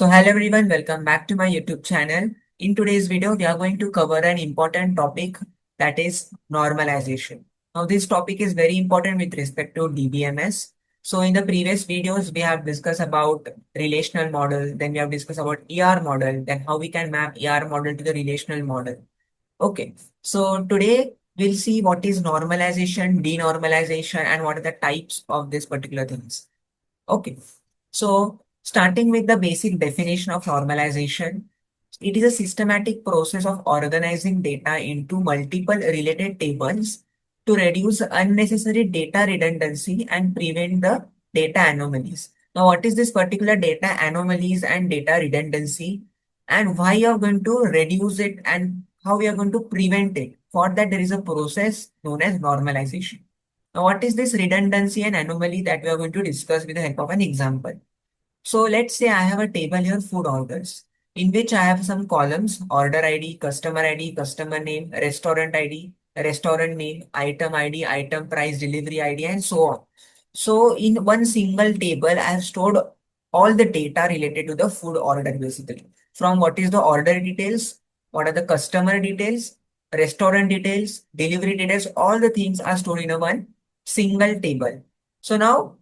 So hello everyone, welcome back to my YouTube channel. In today's video, we are going to cover an important topic that is normalization. Now this topic is very important with respect to DBMS. So in the previous videos, we have discussed about relational model, then we have discussed about ER model, then how we can map ER model to the relational model. Okay, so today we'll see what is normalization, denormalization, and what are the types of these particular things. Okay, so starting with the basic definition of normalization, it is a systematic process of organizing data into multiple related tables to reduce unnecessary data redundancy and prevent the data anomalies. Now, what is this particular data anomalies and data redundancy, and why you are going to reduce it and how we are going to prevent it? For that, there is a process known as normalization. Now, what is this redundancy and anomaly that we are going to discuss with the help of an example? So let's say I have a table here, food orders, in which I have some columns, order ID, customer name, restaurant ID, restaurant name, item price, delivery ID, and so on. So in one single table, I have stored all the data related to the food order basically. From what is the order details, what are the customer details, restaurant details, delivery details, all the things are stored in a one single table. So now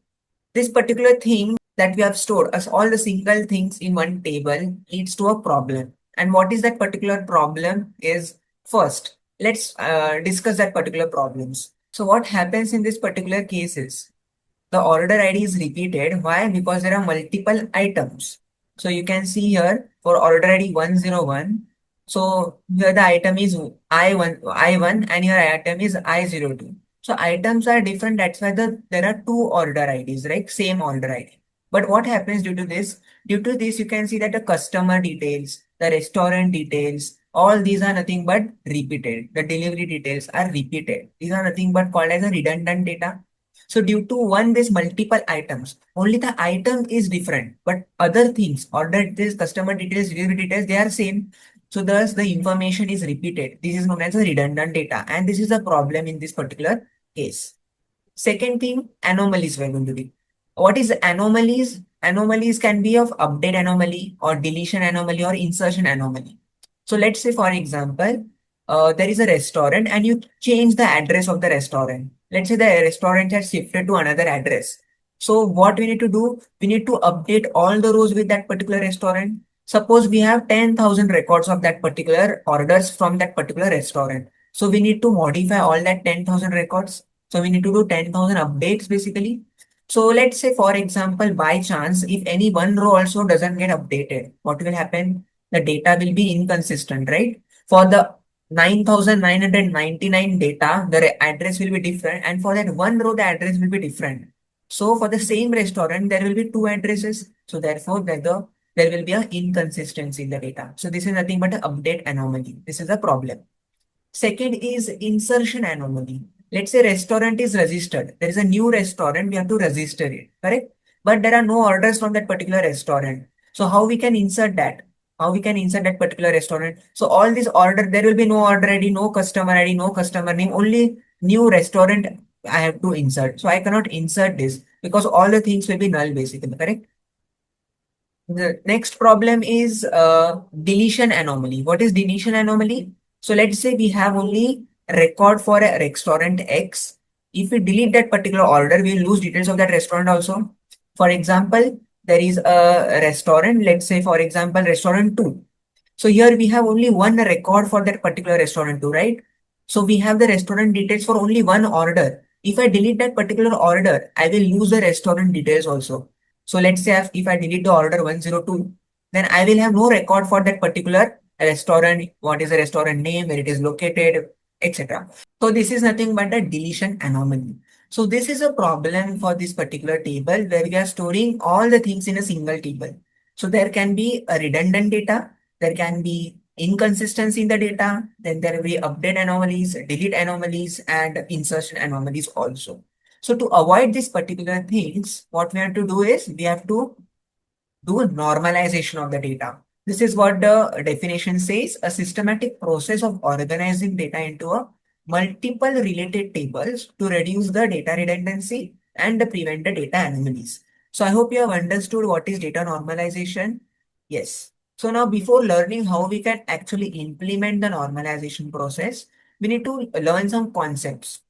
this particular thing that we have stored as all the single things in one table leads to a problem. And what is that particular problem is first, let's discuss that particular problems. So what happens in this particular case is the order ID is repeated. Why? Because there are multiple items. So you can see here for order ID 101. So here the item is I1 and your item is I02. So items are different. That's why there are two order IDs, right? Same order ID. But what happens due to this? Due to this, you can see that the customer details, the restaurant details, all these are nothing but repeated. The delivery details are repeated. These are nothing but called as a redundant data. So due to one, this multiple items, only the item is different, but other things, order details, customer details, delivery details, they are same. So thus the information is repeated. This is known as a redundant data, and this is a problem in this particular case. Second thing, anomalies we're going to do. What is anomalies? Anomalies can be of update anomaly or deletion anomaly or insertion anomaly. So let's say, for example, there is a restaurant and you change the address of the restaurant. Let's say the restaurant has shifted to another address. So what we need to do? We need to update all the rows with that particular restaurant. Suppose we have 10,000 records of that particular orders from that particular restaurant. So we need to modify all that 10,000 records. So we need to do 10,000 updates basically. So let's say, for example, by chance, if any one row also doesn't get updated, what will happen? The data will be inconsistent, right? For the 9,999 data, the address will be different. And for that one row, the address will be different. So for the same restaurant, there will be two addresses. So therefore, there will be an inconsistency in the data. So this is nothing but an update anomaly. This is a problem. Second is insertion anomaly. Let's say restaurant is registered. There is a new restaurant, we have to register it, correct? But there are no orders from that particular restaurant. So how we can insert that? How we can insert that particular restaurant? So all this order, there will be no order ID, no customer ID, no customer name, only new restaurant I have to insert. So I cannot insert this because all the things will be null basically, correct? The next problem is deletion anomaly. What is deletion anomaly? So let's say we have only record for a restaurant X. If we delete that particular order, we'll lose details of that restaurant also. For example, there is a restaurant, let's say for example, restaurant 2. So here we have only one record for that particular restaurant 2, right? So we have the restaurant details for only one order. If I delete that particular order, I will lose the restaurant details also. So let's say if I delete the order 102, then I will have no record for that particular restaurant, what is the restaurant name, where it is located, etc. So this is nothing but a deletion anomaly. So this is a problem for this particular table where we are storing all the things in a single table. So there can be a redundant data, there can be inconsistency in the data, then there will be update anomalies, delete anomalies, and insertion anomalies also. So to avoid these particular things, what we have to do is we have to do a normalization of the data. This is what the definition says, a systematic process of organizing data into a multiple related tables to reduce the data redundancy and prevent the data anomalies. So I hope you have understood what is data normalization. Yes. So now before learning how we can actually implement the normalization process, we need to learn some concepts.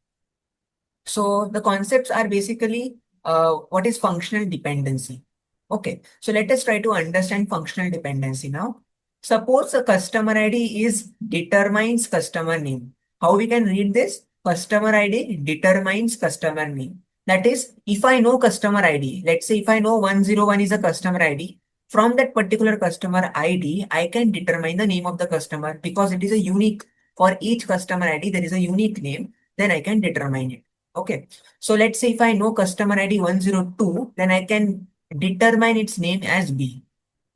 So the concepts are basically what is functional dependency. Okay, so let us try to understand functional dependency now. Suppose a customer ID is determines customer name. How we can read this? Customer ID determines customer name. That is, if I know customer ID, let's say if I know 101 is a customer ID, from that particular customer ID, I can determine the name of the customer because it is a unique, for each customer ID, there is a unique name, then I can determine it. Okay. So let's say if I know customer ID 102, then I can determine its name as B.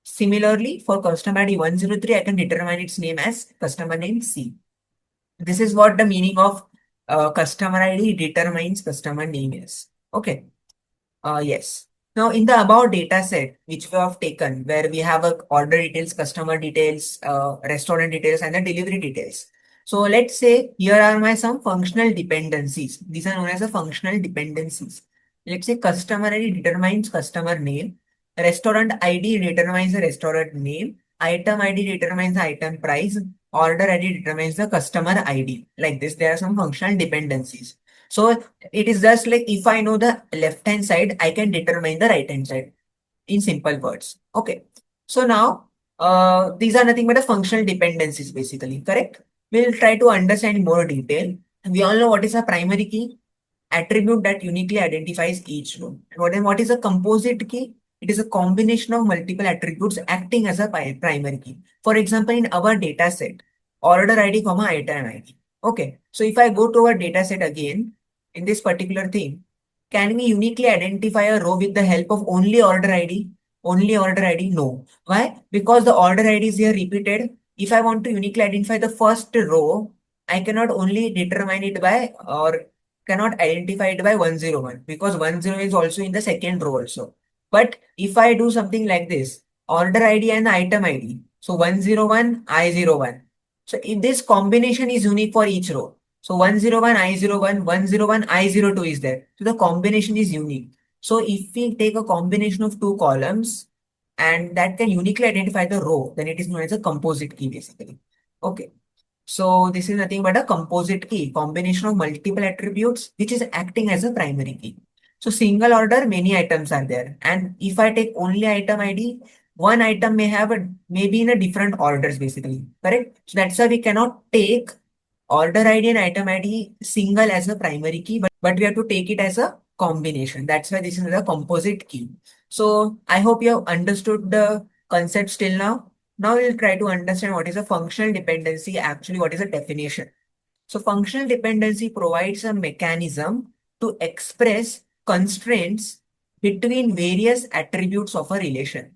Similarly, for customer ID 103, I can determine its name as customer name C. This is what the meaning of customer ID determines customer name is. Okay. Yes. Now in the above data set, which we have taken, where we have a order details, customer details, restaurant details, and the delivery details. So let's say here are my some functional dependencies. These are known as the functional dependencies. Let's say customer ID determines customer name, restaurant ID determines the restaurant name, item ID determines the item price, order ID determines the customer ID. Like this, there are some functional dependencies. So it is just like if I know the left hand side, I can determine the right hand side in simple words. Okay. So now these are nothing but a functional dependencies basically, correct? We'll try to understand in more detail. We all know what is a primary key, attribute that uniquely identifies each row. What is a composite key? It is a combination of multiple attributes acting as a primary key. For example, in our data set, order ID, comma, item ID. Okay. So if I go to our data set again, in this particular thing, can we uniquely identify a row with the help of only order ID? Only order ID? No. Why? Because the order ID is here repeated. If I want to uniquely identify the first row, I cannot only determine it by or cannot identify it by 101 because 10 is also in the second row also. But if I do something like this, order ID and item ID. So 101, I01. So if this combination is unique for each row. So 101, I01, 101, I02 is there. So the combination is unique. So if we take a combination of two columns and that can uniquely identify the row, then it is known as a composite key basically. Okay. So this is nothing but a composite key, combination of multiple attributes, which is acting as a primary key. So single order, many items are there. And if I take only item ID, one item may have a maybe in a different orders basically, correct? So that's why we cannot take order ID and item ID single as a primary key, but we have to take it as a combination. That's why this is a composite key. So I hope you have understood the concept till now. Now we'll try to understand what is a functional dependency, actually what is a definition. So functional dependency provides a mechanism to express constraints between various attributes of a relation.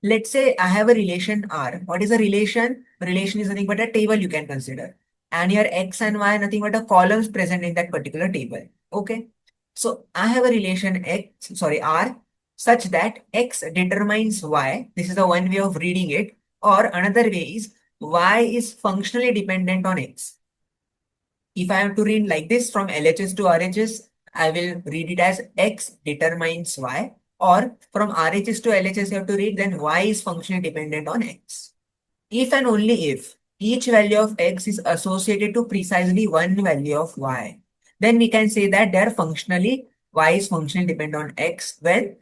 Let's say I have a relation R. What is a relation? Relation is nothing but a table you can consider. And here X and Y nothing but a columns present in that particular table. Okay. So I have a relation R such that X determines Y. This is the one way of reading it. Or another way is Y is functionally dependent on X. If I have to read like this from LHS to RHS, I will read it as X determines Y. Or from RHS to LHS, you have to read then Y is functionally dependent on X. If and only if each value of X is associated to precisely one value of Y, then we can say that they're functionally, Y is functionally dependent on X when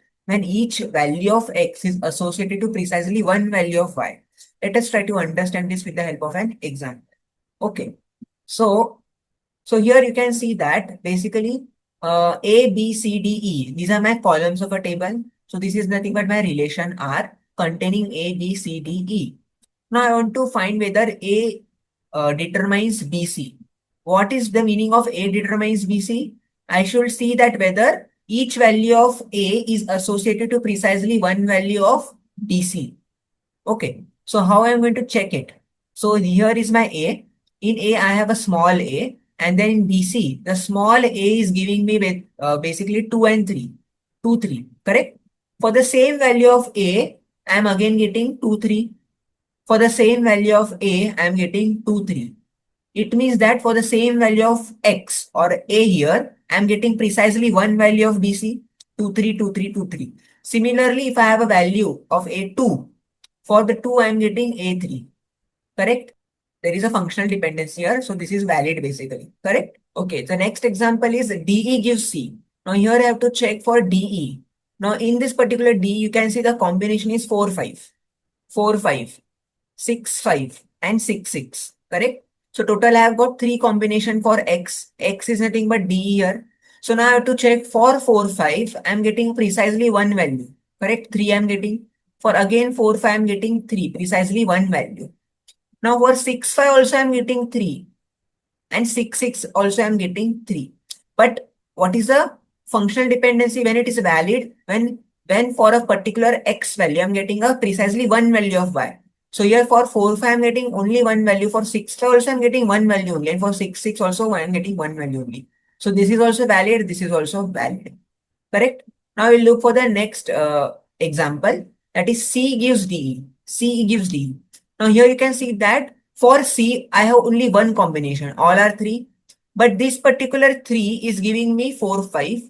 each value of X is associated to precisely one value of Y. Let us try to understand this with the help of an example. Okay. So here you can see that basically A, B, C, D, E. These are my columns of a table. So this is nothing but my relation R containing A, B, C, D, E. Now I want to find whether A determines BC. What is the meaning of A determines BC? I should see that whether each value of A is associated to precisely one value of BC. Okay, so how I'm going to check it? So here is my A. In A, I have a small a, and then in BC, the small a is giving me with basically 2 and 3. 2, 3, correct? For the same value of A, I'm again getting 2, 3. For the same value of A, I'm getting 2, 3. It means that for the same value of X or A here, I'm getting precisely one value of BC, 2, 3, 2, 3, 2, 3. Similarly, if I have a value of A2, For the 2, I am getting A3. Correct? There is a functional dependency here. So this is valid basically. Correct? Okay. The next example is DE gives C. Now here I have to check for DE. Now in this particular D, you can see the combination is 4, 5. 4, 5. 6, 5 and 6, 6. Correct? So total I have got 3 combination for X. X is nothing but D here. So now I have to check for 4, 5. I am getting precisely one value. Correct? 3 I am getting. For again 4, 5 I am getting 3. Precisely one value. Now for 6, 5 also I am getting 3. And 6, 6 also I am getting 3. But what is the functional dependency when it is valid? When for a particular X value I am getting a precisely one value of Y. So here for 4, 5 I am getting only one value. For 6, 5 also I am getting one value only. And for 6, 6 also I am getting one value only. So this is also valid. This is also valid. Correct? Now we'll look for the next example. That is C gives D. C gives D. Now here you can see that for C, I have only one combination. All are 3. But this particular 3 is giving me 4, 5.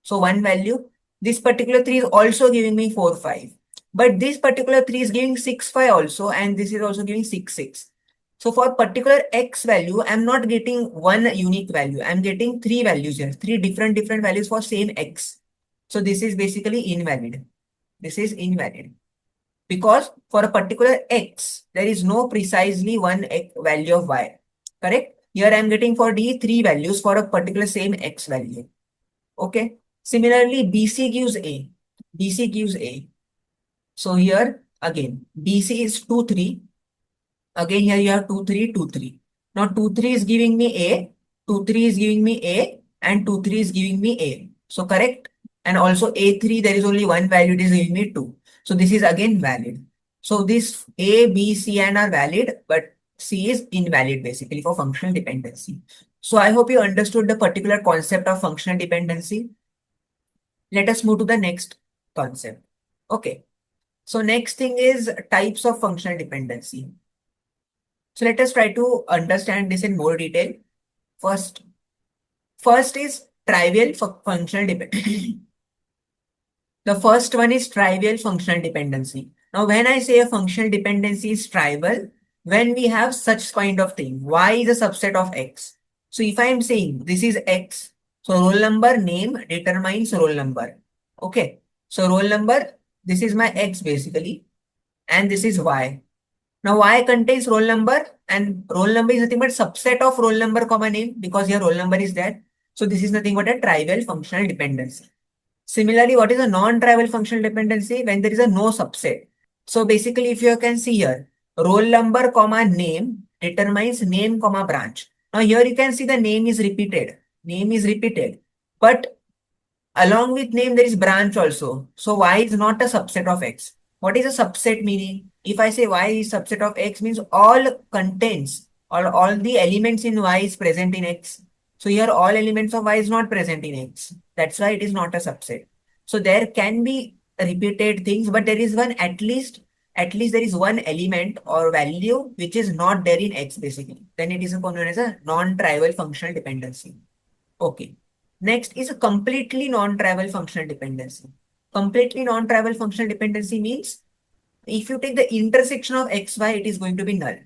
So one value. This particular 3 is also giving me 4, 5. But this particular 3 is giving 6, 5 also. And this is also giving 6, 6. So for particular X value, I'm not getting one unique value. I'm getting 3 values here. 3 different values for same X. So this is basically invalid. This is invalid. Because for a particular X, there is no precisely one value of Y. Correct? Here I am getting for D 3 values for a particular same X value. Okay. Similarly, BC gives A. BC gives A. So here again, BC is 2, 3. Again, here you have 2, 3, 2, 3. Now 2, 3 is giving me A. 2, 3 is giving me A. And 2, 3 is giving me A. So correct. And also A3, there is only one value, it is giving me 2. So this is again valid. So this A, B, C, and are valid, but C is invalid basically for functional dependency. So I hope you understood the particular concept of functional dependency. Let us move to the next concept. Okay. So next thing is types of functional dependency. So let us try to understand this in more detail. First is trivial functional dependency. The first one is trivial functional dependency. Now, when I say a functional dependency is trivial, when we have such kind of thing, Y is a subset of X. So if I am saying this is X, so roll number name determines roll number. Okay. So roll number, this is my X basically, and this is Y. Now Y contains roll number, and roll number is nothing but subset of roll number comma name, because here roll number is there. So this is nothing but a trivial functional dependency. Similarly, what is a non-trivial functional dependency? When there is a no subset. So basically, if you can see here, roll number comma name determines name comma branch. Now here you can see the name is repeated. Name is repeated. But along with name, there is branch also. So Y is not a subset of X. What is a subset meaning? If I say Y is subset of X, means all contents or all the elements in Y is present in X. So here all elements of Y is not present in X. That's why it is not a subset. So there can be repeated things, but there is one at least there is one element or value which is not there in X basically. Then it is known as a non-trivial functional dependency. Okay. Next is a completely non-trivial functional dependency. Completely non-trivial functional dependency means if you take the intersection of X, Y, it is going to be null.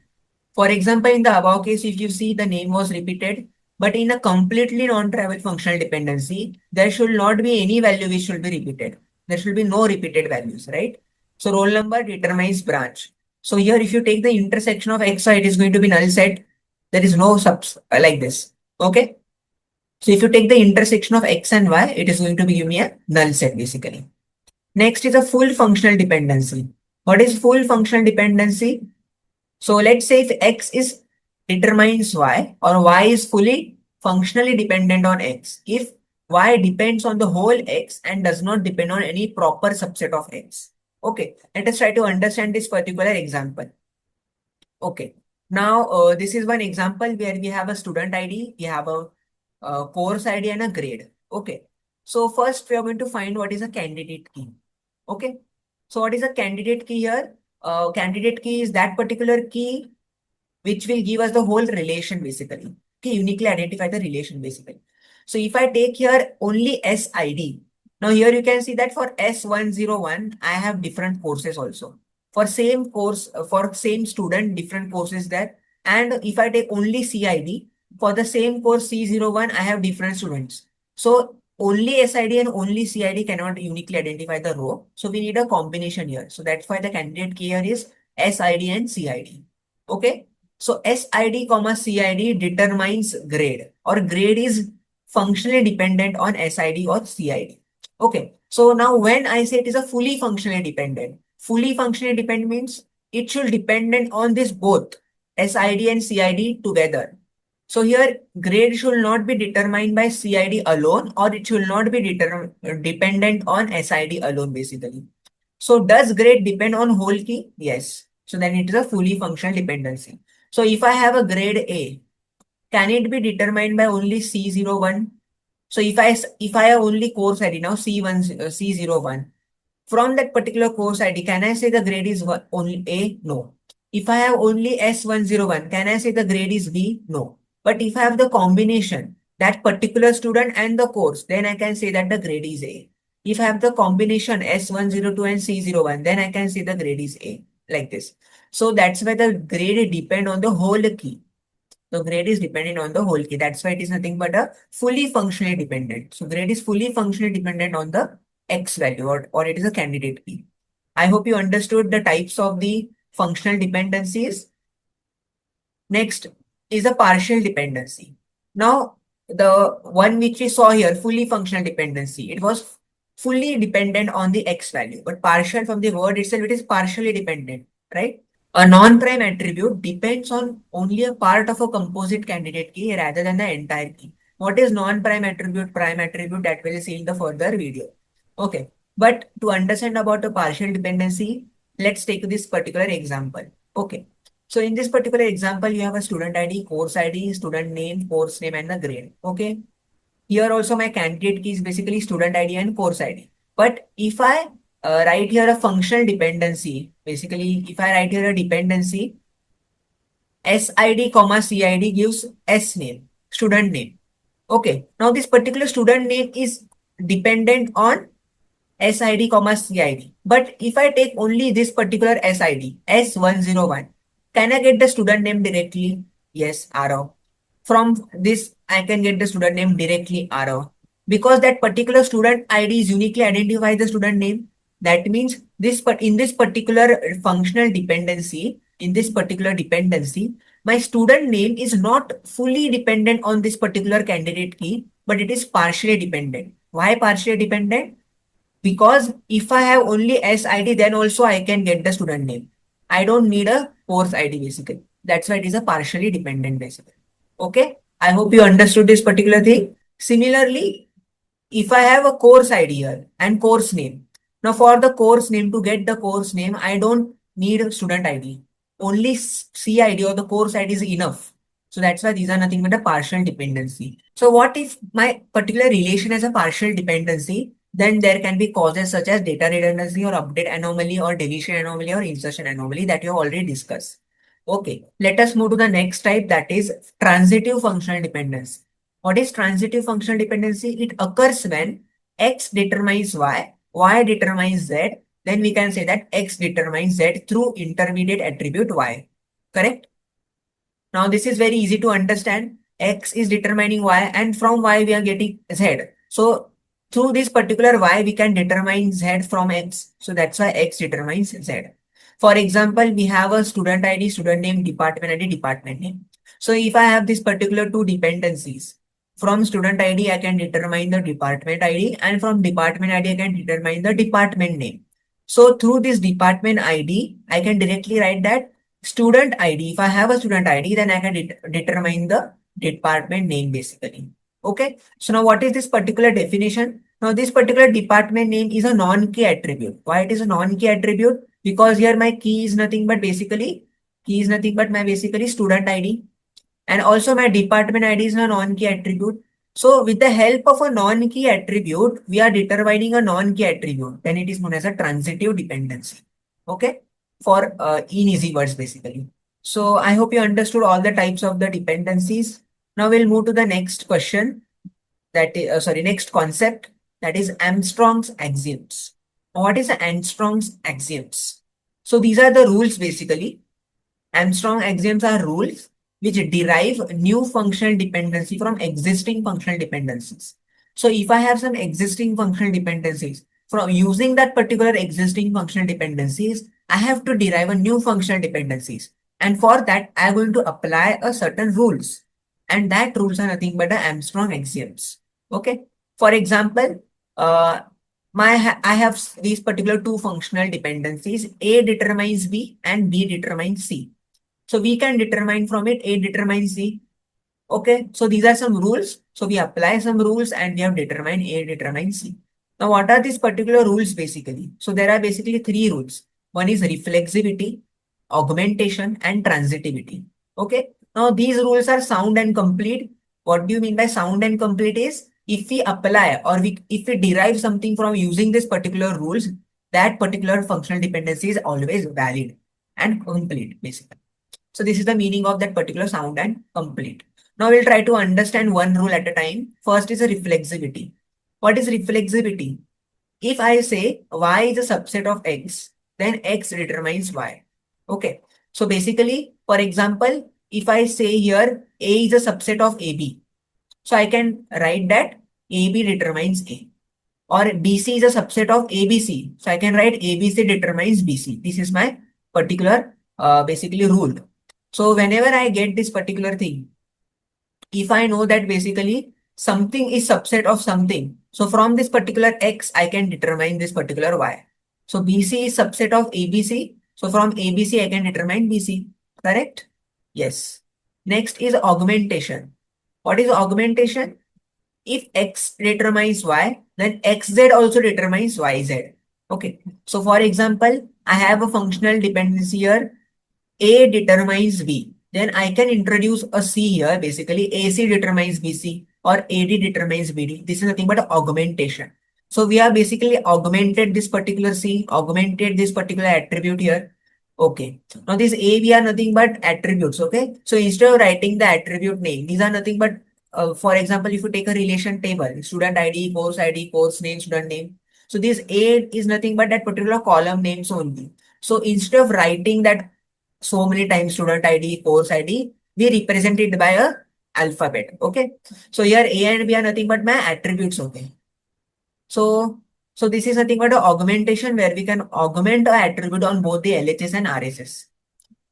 For example, in the above case, if you see the name was repeated, but in a completely non-trivial functional dependency, there should not be any value which should be repeated. There should be no repeated values, right? So roll number determines branch. So here, if you take the intersection of X, Y, it is going to be null set. There is no subs like this. Okay. So if you take the intersection of X and Y, it is going to be give me a null set basically. Next is a full functional dependency. What is full functional dependency? So let's say if X is determines Y, or Y is fully functionally dependent on X. If Y depends on the whole X and does not depend on any proper subset of X. Okay, let us try to understand this particular example. Okay, now this is one example where we have a student ID, we have a course ID and a grade. Okay, so first we are going to find what is a candidate key. Okay, so what is a candidate key here? Candidate key is that particular key which will give us the whole relation basically. Okay, uniquely identify the relation basically. So if I take here only SID, now here you can see that for S101, I have different courses also. For same course, for same student, different courses there. And if I take only CID, for the same course C01, I have different students. So only SID and only CID cannot uniquely identify the row. So we need a combination here. So that's why the candidate key here is SID and CID. Okay. So SID comma CID determines grade, or grade is functionally dependent on SID or CID. Okay. So now when I say it is a fully functionally dependent means it should dependent on this both SID and CID together. So here grade should not be determined by CID alone, or it should not be dependent on SID alone basically. So does grade depend on whole key? Yes. So then it is a fully functional dependency. So if I have a grade A, can it be determined by only C01? So if I have only course ID now C1 C01, from that particular course ID, can I say the grade is only A? No. If I have only S101, can I say the grade is B? No. But if I have the combination, that particular student and the course, then I can say that the grade is A. If I have the combination S102 and C01, then I can say the grade is A, like this. So that's why the grade depend on the whole key. So grade is dependent on the whole key. That's why it is nothing but a fully functionally dependent. So grade is fully functionally dependent on the X value, or it is a candidate key. I hope you understood the types of the functional dependencies. Next is a partial dependency. Now, the one which we saw here, fully functional dependency, it was fully dependent on the X value, but partial from the word itself, it is partially dependent, right? A non-prime attribute depends on only a part of a composite candidate key rather than the entire key. What is non-prime attribute, prime attribute, that we'll see in the further video. Okay, but to understand about a partial dependency, let's take this particular example. Okay, so in this particular example, you have a student ID, course ID, student name, course name, and the grade. Okay, here also my candidate key is basically student ID and course ID. But if I write here a functional dependency, basically if I write here a dependency, SID comma CID gives S name, student name. Okay, now this particular student name is dependent on SID comma CID. But if I take only this particular SID, S101, can I get the student name directly? Yes, arrow. From this, I can get the student name directly arrow. Because that particular student ID is uniquely identify the student name. That means this, but in this particular functional dependency, my student name is not fully dependent on this particular candidate key, but it is partially dependent. Why partially dependent? Because if I have only SID, then also I can get the student name. I don't need a course ID basically. That's why it is a partially dependent basically. Okay. I hope you understood this particular thing. Similarly, if I have a course ID here and course name. Now for the course name, to get the course name, I don't need a student ID. Only CID or the course ID is enough. So that's why these are nothing but a partial dependency. So what if my particular relation has a partial dependency? Then there can be causes such as data redundancy or update anomaly or deletion anomaly or insertion anomaly that you have already discussed. Okay, let us move to the next type, that is transitive functional dependency. What is transitive functional dependency? It occurs when X determines Y determines Z, then we can say that X determines Z through intermediate attribute Y. Correct? Now this is very easy to understand. X is determining Y, and from Y we are getting Z. So through this particular Y we can determine Z from X. So that's why X determines Z. For example, we have a student ID, student name, department ID, department name. So if I have this particular two dependencies, from student ID I can determine the department ID, and from department ID I can determine the department name. So through this department ID, I can directly write that student ID. If I have a student ID, then I can determine the department name basically. Okay. So now what is this particular definition? Now this particular department name is a non-key attribute. Why it is a non-key attribute? Because here my key is nothing but my basically student ID. And also my department ID is a non-key attribute. So with the help of a non-key attribute, we are determining a non-key attribute. Then it is known as a transitive dependency. Okay. For in easy words basically. So I hope you understood all the types of the dependencies. Now we'll move to the next question. That is, next concept. That is Armstrong's axioms. What is Armstrong's axioms? So these are the rules basically. Armstrong axioms are rules which derive new functional dependency from existing functional dependencies. So if I have some existing functional dependencies, from using that particular existing functional dependencies, I have to derive a new functional dependencies. And for that, I am going to apply a certain rules. And that rules are nothing but the Armstrong axioms. Okay. For example, uh, I have these particular two functional dependencies. A determines B and B determines C. So we can determine from it A determines C. Okay, so these are some rules. So we apply some rules and we have determined A determines C. Now, what are these particular rules basically? So there are basically three rules. One is reflexivity, augmentation, and transitivity. Okay, now these rules are sound and complete. What do you mean by sound and complete is if we apply or if we derive something from using this particular rules, that particular functional dependency is always valid and complete basically. So this is the meaning of that particular sound and complete. Now we'll try to understand one rule at a time. First is a reflexivity. What is reflexivity? If I say y is a subset of x, then x determines y. Okay. So basically, for example, if I say here A is a subset of AB, so I can write that AB determines A. Or BC is a subset of ABC. So I can write ABC determines BC. This is my particular basically rule. So whenever I get this particular thing, if I know that basically something is subset of something, so from this particular X, I can determine this particular Y. So BC is subset of ABC. So from ABC, I can determine BC. Correct? Yes. Next is augmentation. What is augmentation? If X determines Y, then XZ also determines YZ. Okay. So for example, I have a functional dependency here. A determines B. Then I can introduce a C here. Basically, AC determines BC or AD determines BD. This is nothing but augmentation. So we have basically augmented this particular C, augmented this particular attribute here. Okay. Now this A, B are nothing but attributes. Okay. So instead of writing the attribute name, these are nothing but, for example, if you take a relation table, student ID, course name, student name. So this A is nothing but that particular column names only. So instead of writing that so many times student ID, course ID, we represent it by a alphabet. Okay. So here A and B are nothing but my attributes. Okay. So this is nothing but an augmentation where we can augment a attribute on both the LHS and RHS.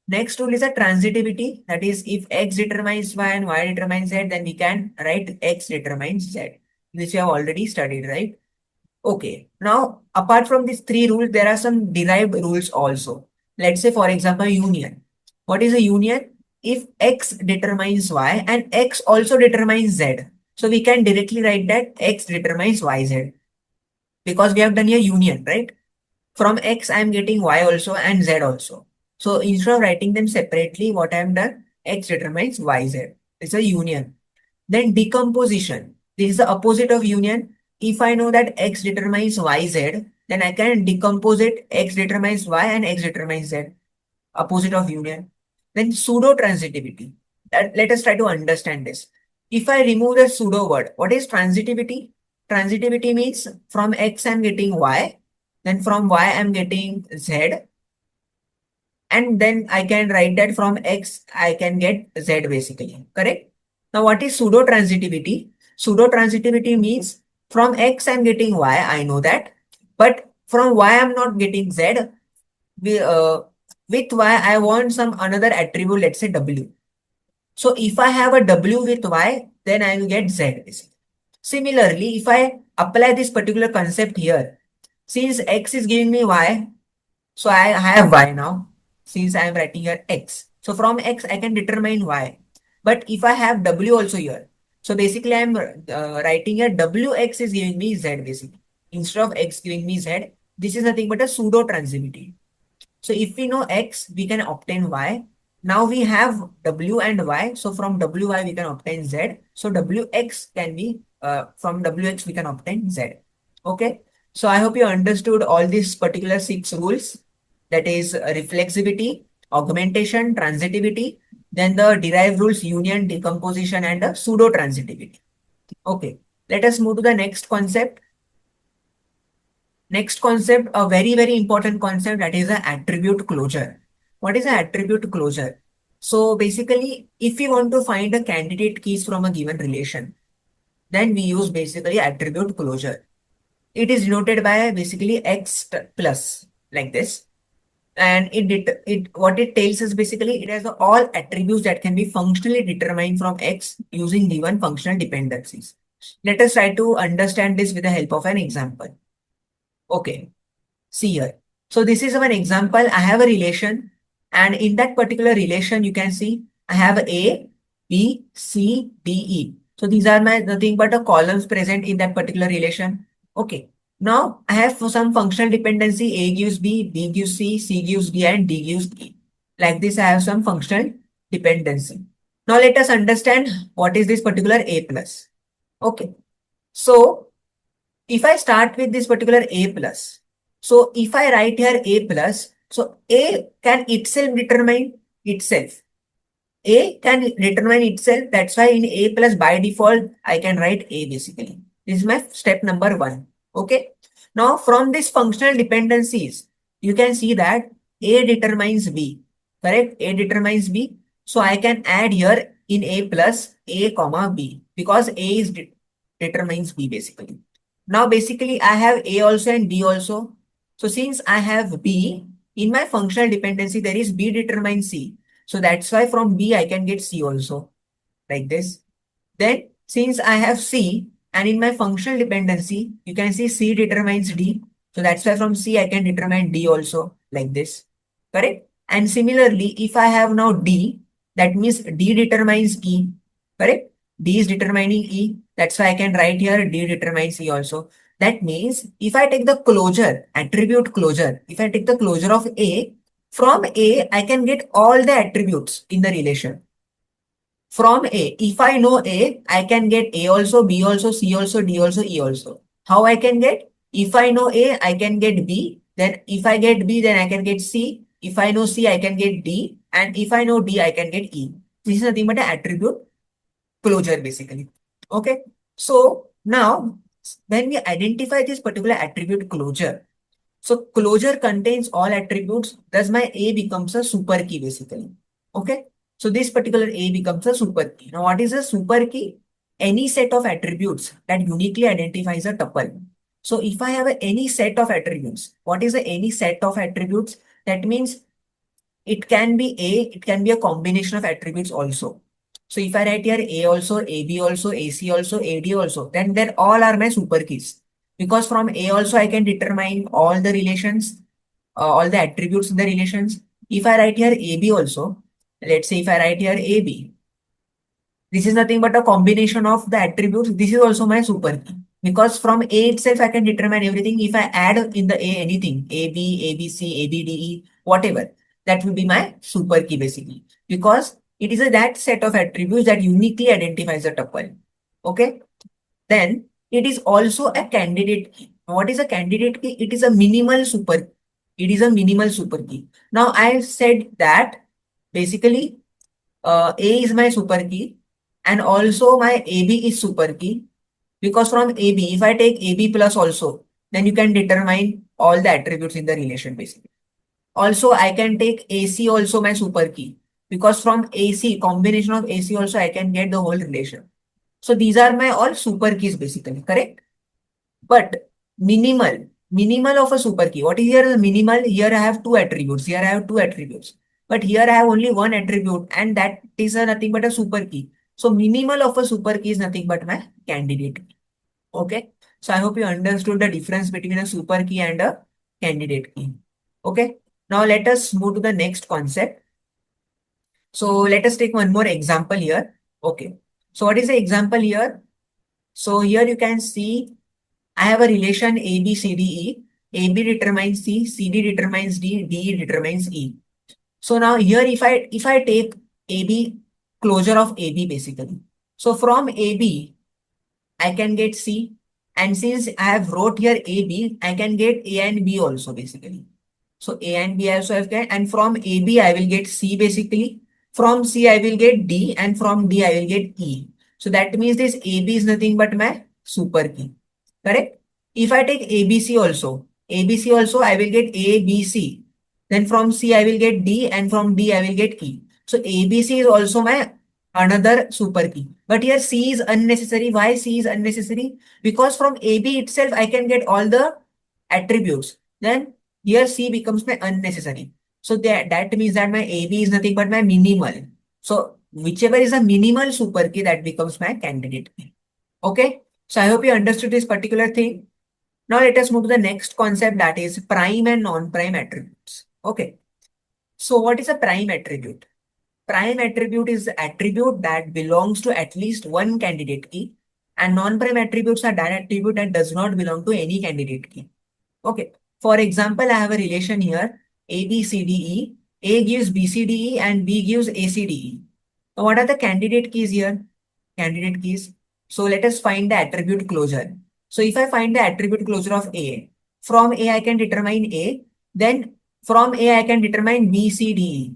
Next rule is a transitivity. That is, if X determines Y and Y determines Z, then we can write X determines Z. This we have already studied, right? Okay. Now, apart from these three rules, there are some derived rules also. Let's say, for example, union. What is a union? If X determines Y and X also determines Z. So we can directly write that X determines YZ because we have done a union, right? From X, I am getting Y also and Z also. So instead of writing them separately, what I have done, X determines YZ. It's a union. Then decomposition. This is the opposite of union. If I know that X determines YZ, then I can decompose it. X determines Y and X determines Z. Opposite of union. Then pseudo transitivity. Let us try to understand this. If I remove the pseudo word, what is transitivity? Transitivity means from X I'm getting Y, then from Y I'm getting Z, and then I can write that from X I can get Z basically. Correct? Now what is pseudo transitivity? Pseudo transitivity means from X I'm getting Y, I know that, but from Y I'm not getting Z. We, with Y I want some another attribute, let's say W. So if I have a W with Y, then I will get Z basically. Similarly, if I apply this particular concept here, since X is giving me Y, so I have Y now, since I am writing here X. So from X, I can determine Y. But if I have W also here, so basically I am writing here WX is giving me Z basically. Instead of X giving me Z, this is nothing but a pseudo transitivity. So if we know X, we can obtain Y. Now we have W and Y. So from WY, we can obtain Z. So WX can be, from WX, we can obtain Z. Okay. So I hope you understood all these particular 6 rules. That is reflexivity, augmentation, transitivity, then the derived rules, union, decomposition, and pseudo transitivity. Okay. Let us move to the next concept. Next concept, a very important concept, that is the attribute closure. What is an attribute closure? So basically, if we want to find a candidate keys from a given relation, then we use basically attribute closure. It is denoted by basically plus like this. And it what it tells us basically, it has all attributes that can be functionally determined from X using given functional dependencies. Let us try to understand this with the help of an example. Okay. See here. So this is one example. I have a relation, and in that particular relation, you can see I have A, B, C, D, E. So these are my nothing but a columns present in that particular relation. Okay. Now I have for some functional dependency. A gives B, B gives C, C gives D, and D gives E. Like this, I have some functional dependency. Now let us understand what is this particular A plus. Okay. So if I start with this particular A plus, so if I write here A plus, so A can itself determine itself. A can determine itself. That's why in A plus by default, I can write A basically. This is my step number one. Okay. Now from this functional dependencies, you can see that A determines B. Correct? A determines B. So I can add here in A plus A comma B because A is determines B basically. Now basically I have A also and B also. So since I have B, in my functional dependency, there is B determines C. So that's why from B I can get C also, like this. Then since I have C and in my functional dependency, you can see C determines D. So that's why from C I can determine D also, like this. Correct? And similarly, if I have now D, that means D determines E. Correct? D is determining E. That's why I can write here D determines E also. That means if I take the closure, attribute closure, if I take the closure of A, from A, I can get all the attributes in the relation. From A, if I know A, I can get A also, B also, C also, D also, E also. How I can get? If I know A, I can get B. Then if I get B, then I can get C. If I know C, I can get D. And if I know D, I can get E. This is nothing but an attribute closure basically. Okay. So now when we identify this particular attribute closure, so closure contains all attributes, thus my A becomes a super key basically. Okay. So this particular A becomes a super key. Now what is a super key? Any set of attributes that uniquely identifies a tuple. So if I have any set of attributes, what is any set of attributes? That means it can be A, it can be a combination of attributes also. So if I write here A also, AB also, AC also, AD also, then all are my super keys. Because from A also I can determine all the relations, all the attributes in the relations. If I write here AB also, let's say if I write here AB, this is nothing but a combination of the attributes. This is also my super key. Because from A itself, I can determine everything. If I add in the A anything, AB, ABC, ABDE, whatever, that will be my super key basically. Because it is that set of attributes that uniquely identifies a tuple. Okay. Then it is also a candidate key. What is a candidate key? It is a minimal super key. It is a minimal super key. Now I said that basically A is my super key and also my AB is super key, because from AB, if I take AB plus also, then you can determine all the attributes in the relation basically. Also, I can take AC also my super key, because from AC, combination of AC also, I can get the whole relation. So these are my all super keys basically, correct? But minimal of a super key. What is here the minimal? Here I have two attributes. Here I have two attributes. But here I have only one attribute, and that is nothing but a super key. So minimal of a super key is nothing but my candidate key. Okay. So I hope you understood the difference between a super key and a candidate key. Okay. Now let us move to the next concept. So let us take one more example here. Okay. So what is the example here? So here you can see I have a relation A, B, C, D, E. A, B determines C, C, D determines D, D, E determines E. So now here if I take AB, closure of AB basically. So from AB, I can get C. And since I have wrote here AB, I can get A and B also basically. So A and B also have get, and from AB I will get C basically. From C I will get D, and from D I will get E. So that means this AB is nothing but my super key. Correct? If I take ABC also, ABC also I will get A, B, C. Then from C I will get D, and from D I will get E. So ABC is also my another super key. But here C is unnecessary. Why C is unnecessary? Because from AB itself I can get all the attributes. Then here C becomes my unnecessary. So that means that my AB is nothing but my minimal. So whichever is a minimal super key, that becomes my candidate key. Okay. So I hope you understood this particular thing. Now let us move to the next concept, that is prime and non-prime attributes. Okay. So what is a prime attribute? Prime attribute is the attribute that belongs to at least one candidate key, and non-prime attributes are that attribute that does not belong to any candidate key. Okay. For example, I have a relation here A, B, C, D, E. A gives B, C, D, E and B gives A, C, D, E. So what are the candidate keys here? Candidate keys. So let us find the attribute closure. So if I find the attribute closure of A, from A I can determine A, then from A I can determine B, C, D, E.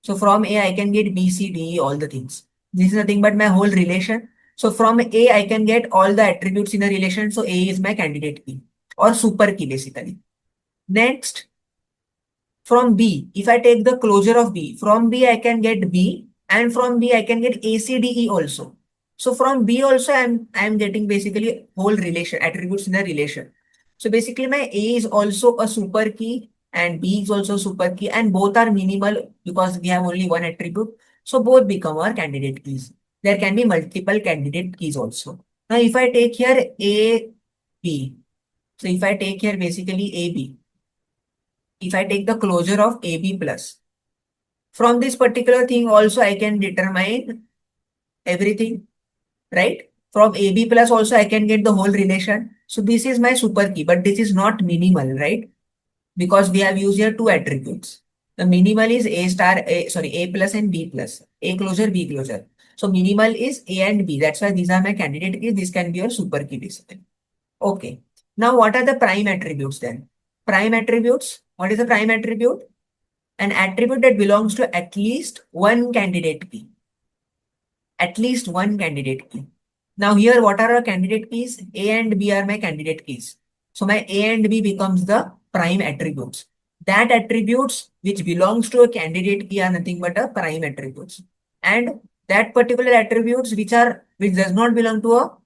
So from A I can get B, C, D, E, all the things. This is nothing but my whole relation. So from A I can get all the attributes in a relation. So A is my candidate key or super key basically. Next, from B, if I take the closure of B, from B I can get B, and from B I can get ACDE also. So from B also I'm getting basically whole relation, attributes in a relation. So basically my A is also a super key and B is also super key, and both are minimal because we have only one attribute. So both become our candidate keys. There can be multiple candidate keys also. Now if I take here A, B, so if I take here basically AB, if I take the closure of AB plus, from this particular thing also I can determine everything, right? From AB plus also I can get the whole relation. So this is my super key, but this is not minimal, right? Because we have used here two attributes. The minimal is A star, A plus and B plus, A closure, B closure. So minimal is A and B. That's why these are my candidate keys. This can be your super key basically. Okay. Now what are the prime attributes then? Prime attributes. What is a prime attribute? An attribute that belongs to at least one candidate key. At least one candidate key. Now here, what are our candidate keys? A and B are my candidate keys. So my A and B becomes the prime attributes. That attributes which belongs to a candidate key are nothing but a prime attributes. And that particular attributes which does not belong to a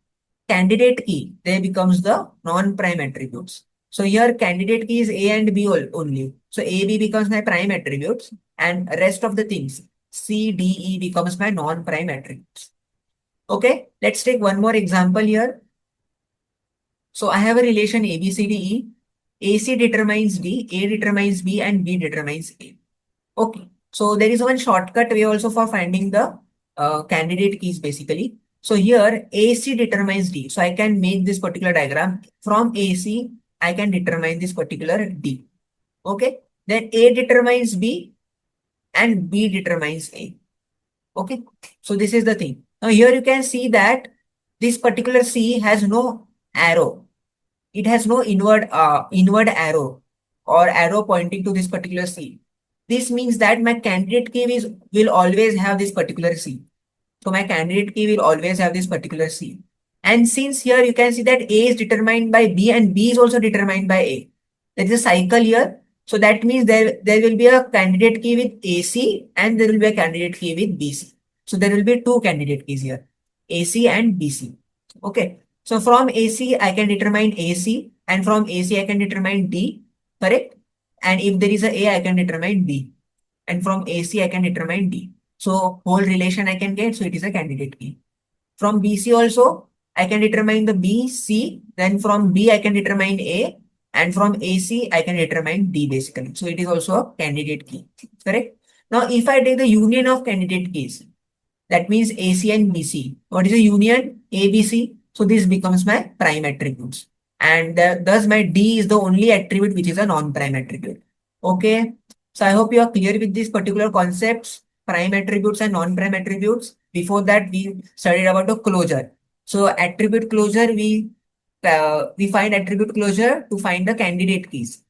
candidate key, they becomes the non-prime attributes. So here candidate key is A and B only. So A, B becomes my prime attributes, and rest of the things C, D, E becomes my non-prime attributes. Okay, let's take one more example here. So I have a relation A, B, C, D, E. AC determines D, A determines B, and B determines A. Okay, so there is one shortcut way also for finding the candidate keys basically. So here AC determines D. So I can make this particular diagram. From AC, I can determine this particular D. Okay, then A determines B and B determines A. Okay, so this is the thing. Now here you can see that this particular C has no arrow. It has no inward arrow or arrow pointing to this particular C. This means that my candidate key will always have this particular C. So my candidate key will always have this particular C. And since here you can see that A is determined by B and B is also determined by A. There is a cycle here. So that means there will be a candidate key with AC and there will be a candidate key with BC. So there will be two candidate keys here, AC and BC. Okay. So from AC, I can determine AC, and from AC, I can determine D, correct? And if there is a I can determine D. And from AC, I can determine D. So whole relation I can get, so it is a candidate key. From BC also, I can determine the B, C, then from B, I can determine A, and from AC, I can determine D basically. So it is also a candidate key, correct? Now, if I take the union of candidate keys, that means AC and BC. What is a union? ABC. So this becomes my prime attributes. And thus my D is the only attribute which is a non-prime attribute. Okay. So I hope you are clear with these particular concepts, prime attributes and non-prime attributes. Before that, we studied about the closure. So attribute closure, we find attribute closure to find the candidate keys.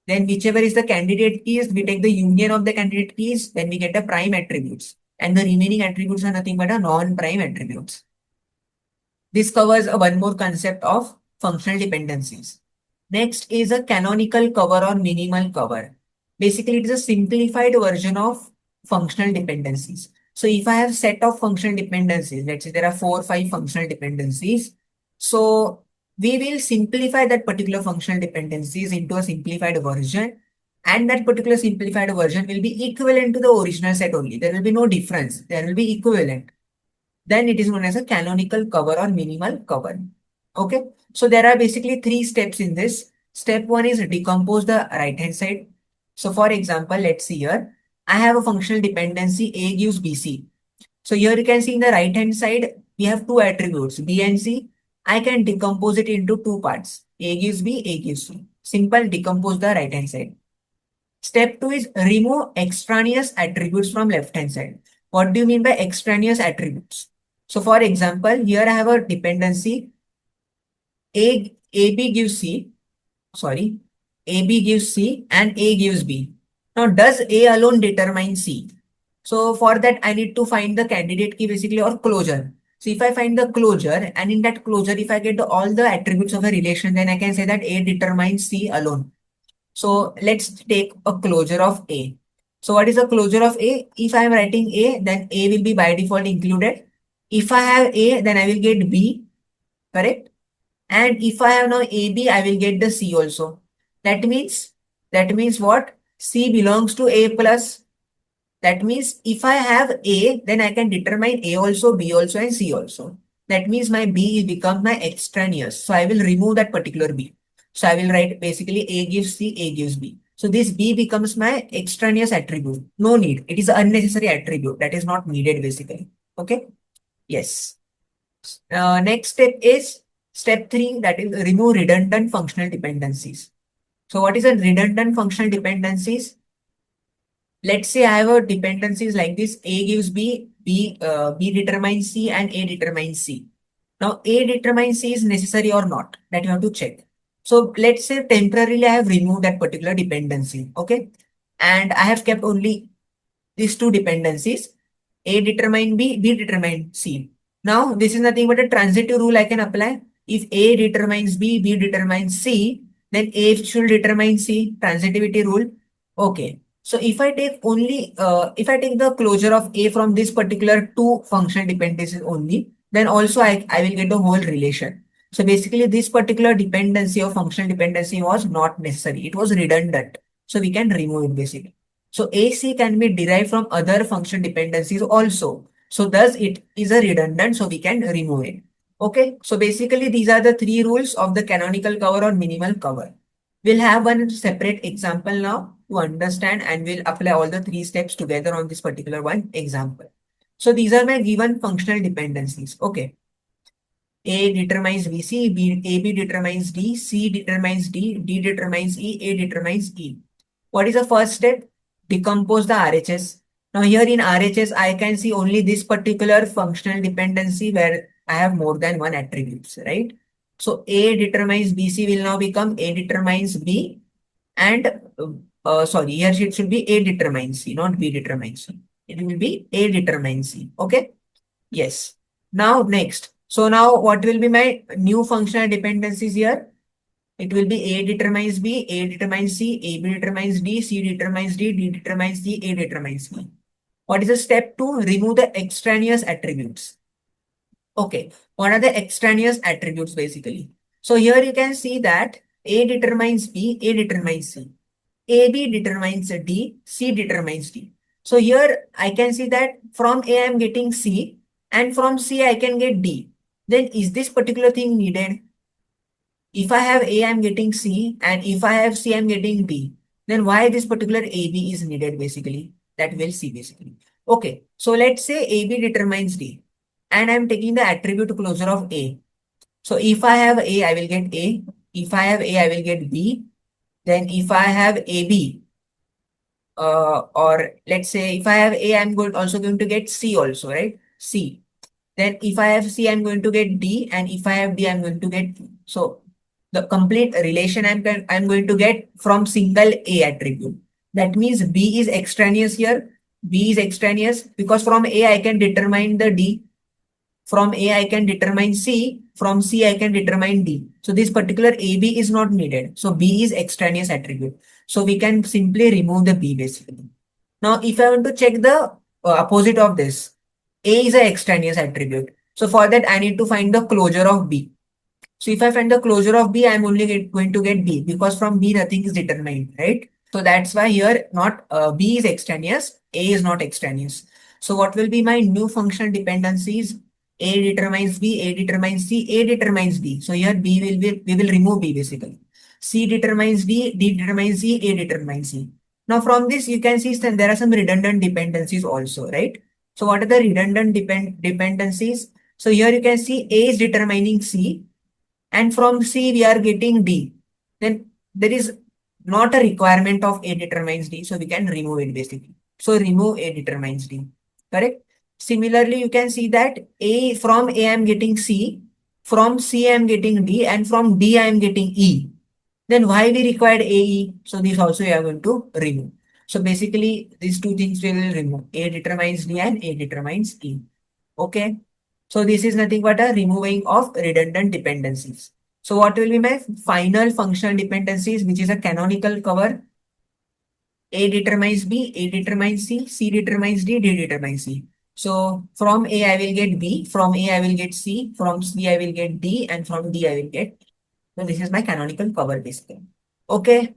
Then whichever is the candidate keys, we take the union of the candidate keys, then we get the prime attributes. And the remaining attributes are nothing but a non-prime attributes. This covers one more concept of functional dependencies. Next is a canonical cover or minimal cover. Basically, it is a simplified version of functional dependencies. So if I have set of functional dependencies, let's say there are 4 or 5 functional dependencies. So we will simplify that particular functional dependencies into a simplified version. And that particular simplified version will be equivalent to the original set only. There will be no difference. There will be equivalent. Then it is known as a canonical cover or minimal cover. Okay. So there are basically 3 steps in this. Step 1 is decompose the right hand side. So for example, let's see here. I have a functional dependency A gives BC. So here you can see in the right hand side, we have 2 attributes B and C. I can decompose it into 2 parts. A gives B, A gives C. Simple decompose the right hand side. Step 2 is remove extraneous attributes from left hand side. What do you mean by extraneous attributes? So for example, here I have a dependency AB gives C, sorry, AB gives C and A gives B. Now does A alone determine C? So for that I need to find the candidate key basically or closure. So if I find the closure and in that closure if I get all the attributes of a relation, then I can say that A determines C alone. So let's take a closure of A. So what is the closure of A? If I am writing A, then A will be by default included. If I have A, then I will get B, correct? And if I have now AB, I will get the C also. That means what? C belongs to A plus. That means if I have A, then I can determine A also, B also, and C also. That means my B becomes my extraneous. So I will remove that particular B. So I will write basically A gives C, A gives B. So this B becomes my extraneous attribute. No need. It is an unnecessary attribute that is not needed basically. Okay. Yes. Next step is step 3, that is remove redundant functional dependencies. So what is a redundant functional dependencies? Let's say I have a dependencies like this. A gives B, B determines C and A determines C. Now A determines C is necessary or not, that you have to check. So let's say temporarily I have removed that particular dependency. Okay. And I have kept only these 2 dependencies. A determine B, B determine C. Now this is nothing but a transitive rule I can apply. If A determines B, B determines C, then A should determine C. Transitivity rule. Okay. So if I take if I take the closure of A from this particular 2 functional dependencies only, then also I will get the whole relation. So basically this particular dependency or functional dependency was not necessary. It was redundant. So we can remove it basically. So AC can be derived from other functional dependencies also. So thus it is a redundant, so we can remove it. Okay, so basically these are the 3 rules of the canonical cover or minimal cover. We'll have one separate example now to understand, and we'll apply all the 3 steps together on this particular one example. So these are my given functional dependencies. Okay. A determines BC, AB determines D, C determines D, D determines E, A determines E. What is the first step? Decompose the RHS. Now here in RHS, I can see only this particular functional dependency where I have more than one attributes, right? So A determines BC will now become A determines B, and sorry, here it should be A determines C, not B determines C. It will be A determines C. Okay. Yes. Now next. So now what will be my new functional dependencies here? It will be A determines B, A determines C, AB determines D, C determines D, D determines C, A determines B. What is the step 2? Remove the extraneous attributes. Okay. What are the extraneous attributes basically? So here you can see that A determines B, A determines C. AB determines D, C determines D. So here I can see that from A I am getting C and from C I can get D. Then is this particular thing needed? If I have A I am getting C and if I have C I am getting D, then why this particular AB is needed basically? That we'll see basically. Okay, so let's say AB determines D and I'm taking the attribute closure of A. So if I have A, I will get A. If I have A, I will get B. Then if I have AB, or let's say if I have A, I'm also going to get C also, right? C. Then if I have C, I'm going to get D, and if I have D, I'm going to get E. So the complete relation I'm going to get from single A attribute. That means B is extraneous here. B is extraneous because from A I can determine the D. From A, I can determine C. From C, I can determine D. So this particular AB is not needed. So B is extraneous attribute. So we can simply remove the B basically. Now, if I want to check the opposite of this, A is an extraneous attribute. So for that, I need to find the closure of B. So if I find the closure of B, I'm only going to get B because from B, nothing is determined, right? So that's why here not B is extraneous, A is not extraneous. So what will be my new functional dependencies? A determines B, A determines C, A determines B. So here B will be, we will remove B basically. C determines D, D determines C, A determines C. Now from this you can see there are some redundant dependencies also, right? So what are the redundant dependencies? So here you can see A is determining C and from C we are getting D. Then there is not a requirement of A determines D, so we can remove it basically. So remove A determines D, correct? Similarly, you can see that A from A I am getting C, from C I am getting D, and from D I am getting E. Then why we required AE? So this also we are going to remove. So basically these two things we will remove. A determines D and A determines E. Okay. So this is nothing but a removing of redundant dependencies. So what will be my final functional dependencies, which is a canonical cover? A determines B, A determines C, C determines D, D determines C. So from A I will get B, from A I will get C, from C I will get D, and from D I will get. So this is my canonical cover basically. Okay.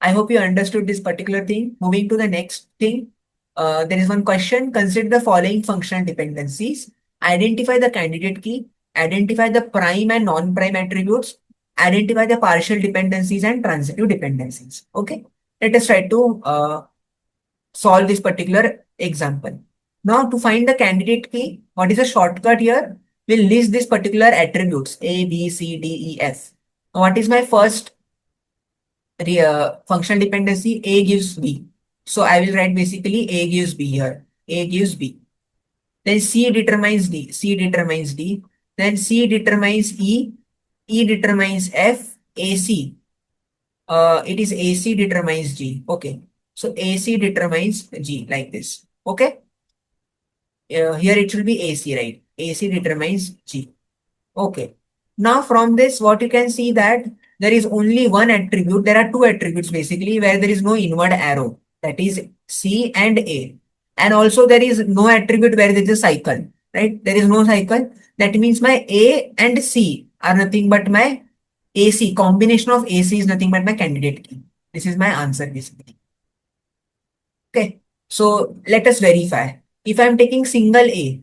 I hope you understood this particular thing. Moving to the next thing. There is one question. Consider the following functional dependencies. Identify the candidate key. Identify the prime and non-prime attributes. Identify the partial dependencies and transitive dependencies. Okay. Let us try to solve this particular example. Now to find the candidate key, what is the shortcut here? We'll list these particular attributes A, B, C, D, E, F. Now, what is my first functional dependency? A gives B. So I will write basically A gives B here. A gives B. Then C determines D. C determines D. Then C determines E. E determines F. AC. It is AC determines G. Okay. So AC determines G like this. Okay. Here it should be AC, right? AC determines G. Okay. Now from this, what you can see that there is only one attribute. There are two attributes basically where there is no inward arrow. That is C and A. And also there is no attribute where there is a cycle, right? There is no cycle. That means my A and C are nothing but my AC. Combination of AC is nothing but my candidate key. This is my answer basically. Okay. So let us verify. If I'm taking single A,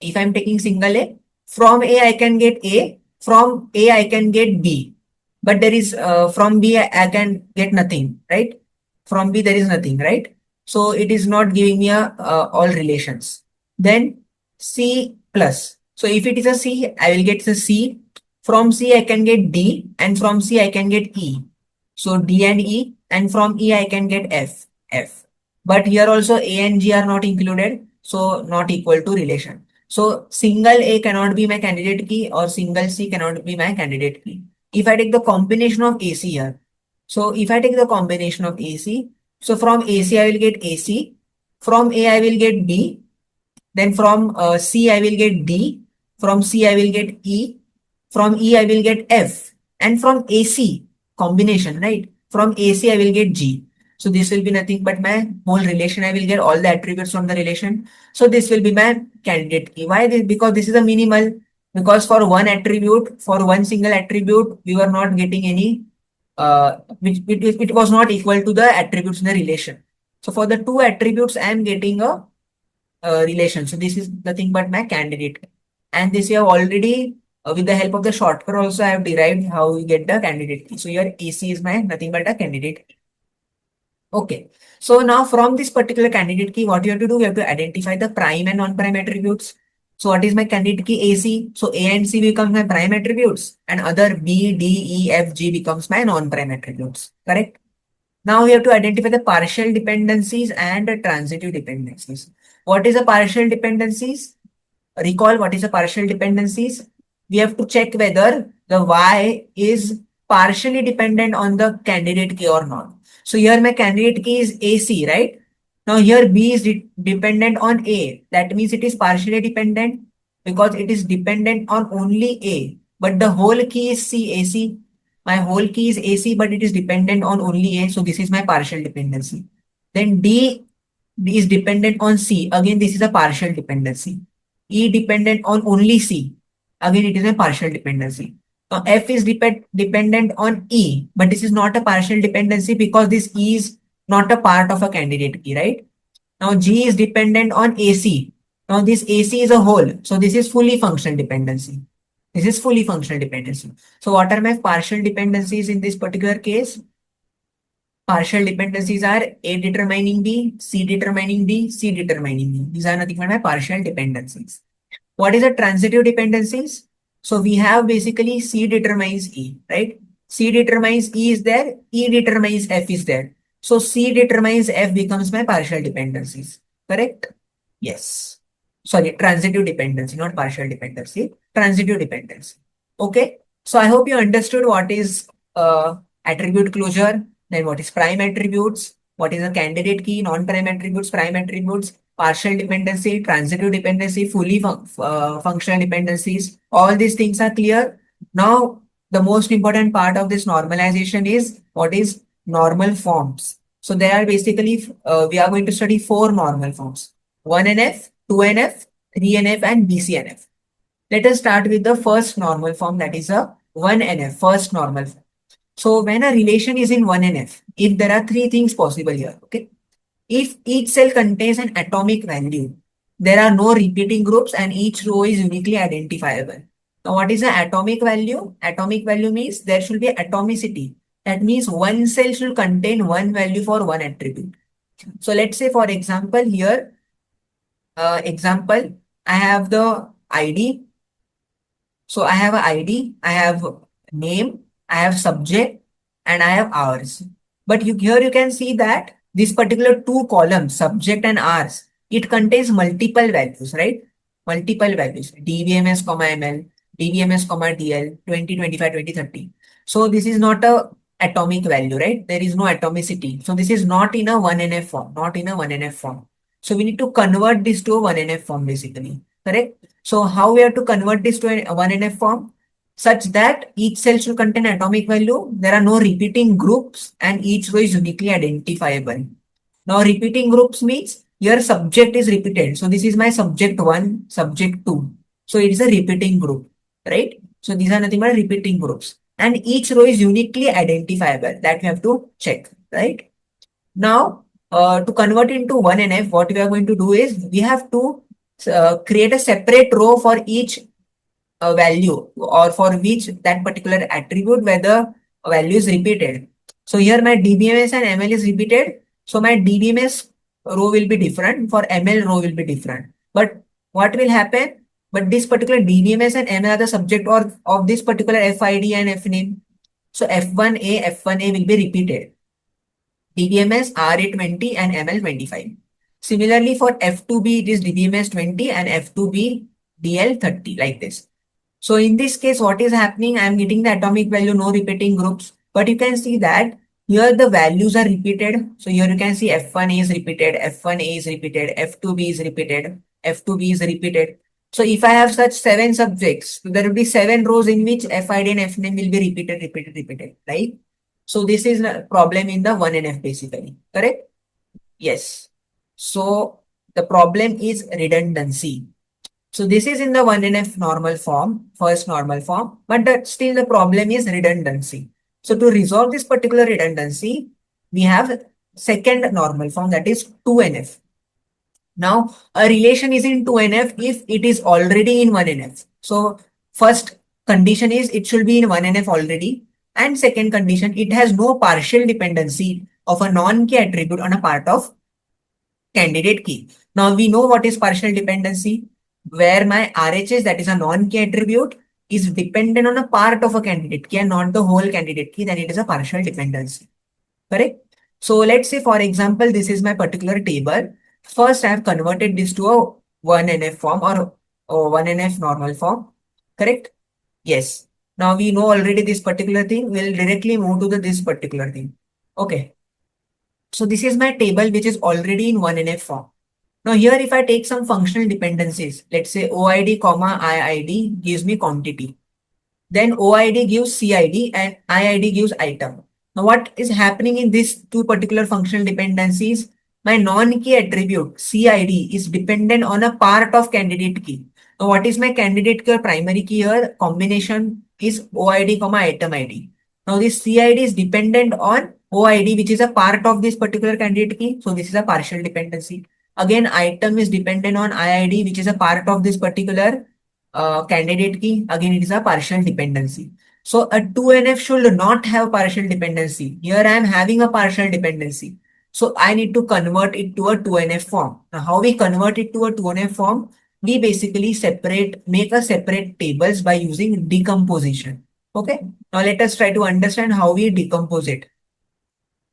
if I'm taking single A, from A I can get A, from A I can get B. But there is from B I can get nothing, right? From B there is nothing, right? So it is not giving me a all relations. Then C plus. So if it is a C, I will get the C. From C I can get D, and from C I can get E. So D and E, and from E I can get F. F. But here also A and G are not included, so not equal to relation. So single A cannot be my candidate key or single C cannot be my candidate key. If I take the combination of AC here, so if I take the combination of AC, so from AC I will get AC, from A I will get B, then from C I will get D, from C I will get E, from E I will get F, and from AC combination, right? From AC I will get G. So this will be nothing but my whole relation. I will get all the attributes from the relation. So this will be my candidate key. Why this? Because this is a minimal. Because for one attribute, for one single attribute, we were not getting any, it was not equal to the attributes in the relation. So for the two attributes, I am getting a relation. So this is nothing but my candidate. And this you have already, with the help of the shortcut also, I have derived how we get the candidate key. So here AC is my nothing but a candidate key. Okay. So now from this particular candidate key, what you have to do, you have to identify the prime and non-prime attributes. So what is my candidate key? AC. So A and C becomes my prime attributes and other B, D, E, F, G becomes my non-prime attributes. Correct? Now we have to identify the partial dependencies and the transitive dependencies. What is a partial dependencies? Recall what is a partial dependencies. We have to check whether the Y is partially dependent on the candidate key or not. So here my candidate key is AC, right? Now here B is dependent on A. That means it is partially dependent. because it is dependent on only A, but the whole key is C, AC. My whole key is AC, but it is dependent on only A. So this is my partial dependency. Then D is dependent on C. Again, this is a partial dependency. E dependent on only C. Again, it is a partial dependency. Now, F is dependent on E, but this is not a partial dependency because this E is not a part of a candidate key, right? Now, G is dependent on AC. Now, this AC is a whole. So, this is fully functional dependency. This is fully functional dependency. So, what are my partial dependencies in this particular case? Partial dependencies are A determining B, C determining D, C determining D. These are nothing but my partial dependencies. What is a transitive dependencies? So we have basically C determines E, right? C determines E is there, E determines F is there. So C determines F becomes my partial dependencies, correct? Yes. Sorry, transitive dependency, not partial dependency, transitive dependency. Okay. So I hope you understood what is attribute closure, then what is prime attributes, what is a candidate key, non-prime attributes, prime attributes, partial dependency, transitive dependency, fully functional dependencies. All these things are clear. Now, the most important part of this normalization is what is normal forms. So there are basically, we are going to study 4 normal forms: 1NF, 2NF, 3NF, and BCNF. Let us start with the first normal form, that is a 1NF, first normal form. So when a relation is in 1NF, if there are 3 things possible here, okay? If each cell contains an atomic value, there are no repeating groups and each row is uniquely identifiable. Now, what is an atomic value? Atomic value means there should be atomicity. That means one cell should contain one value for one attribute. So let's say, for example, here, I have the ID. So I have an ID, I have name, I have subject, and I have hours. But here you can see that this particular 2 columns, subject and hours, it contains multiple values, right? Multiple values, DBMS, ML, DBMS, DL, 20, 25, 20, 30. So this is not a atomic value, right? There is no atomicity. So this is not in a 1NF form, not in a 1NF form. So we need to convert this to a 1NF form basically, correct? So how we have to convert this to a 1NF form? Such that each cell should contain atomic value, there are no repeating groups, and each row is uniquely identifiable. Now repeating groups means your subject is repeated. So this is my subject 1, subject 2. So it is a repeating group, right? So these are nothing but repeating groups. And each row is uniquely identifiable. That we have to check, right? Now, to convert into 1NF, what we are going to do is we have to create a separate row for each value or for which that particular attribute where the value is repeated. So here my DBMS and ML is repeated. So my DBMS row will be different, for ML row will be different. But what will happen? But this particular DBMS and ML are the subject or of this particular FID and FNAME. So F1A, F1A will be repeated. DBMS RA20 and ML25. Similarly, for F2B, it is DBMS 20 and F2B DL30, like this. So in this case, what is happening? I am getting the atomic value, no repeating groups. But you can see that here the values are repeated. So here you can see F1A is repeated, F1A is repeated, F2B is repeated, F2B is repeated. So if I have such 7 subjects, there will be 7 rows in which FID and FNAME will be repeated, right? So this is a problem in the 1NF basically, correct? Yes. So the problem is redundancy. So this is in the 1NF normal form, first normal form, but still the problem is redundancy. So to resolve this particular redundancy, we have second normal form, that is 2NF. Now a relation is in 2NF if it is already in 1NF. So first condition is it should be in 1NF already. And second condition, it has no partial dependency of a non-key attribute on a part of candidate key. Now we know what is partial dependency, where my RHS, that is a non-key attribute, is dependent on a part of a candidate key and not the whole candidate key, then it is a partial dependency. Correct? So let's say, for example, this is my particular table. First, I have converted this to a 1NF form or 1NF normal form. Correct? Yes. Now we know already this particular thing. We'll directly move to this particular thing. Okay. So this is my table which is already in 1NF form. Now here if I take some functional dependencies, let's say OID comma IID gives me quantity. Then OID gives CID and IID gives item. Now what is happening in these two particular functional dependencies? My non-key attribute CID is dependent on a part of candidate key. Now what is my candidate key or primary key here? Combination is OID comma item ID. Now this CID is dependent on OID which is a part of this particular candidate key. So this is a partial dependency. Again item is dependent on IID which is a part of this particular candidate key. Again it is a partial dependency. So a 2NF should not have partial dependency. Here I am having a partial dependency. So I need to convert it to a 2NF form. Now how we convert it to a 2NF form? We basically make a separate tables by using decomposition. Okay. Now let us try to understand how we decompose it.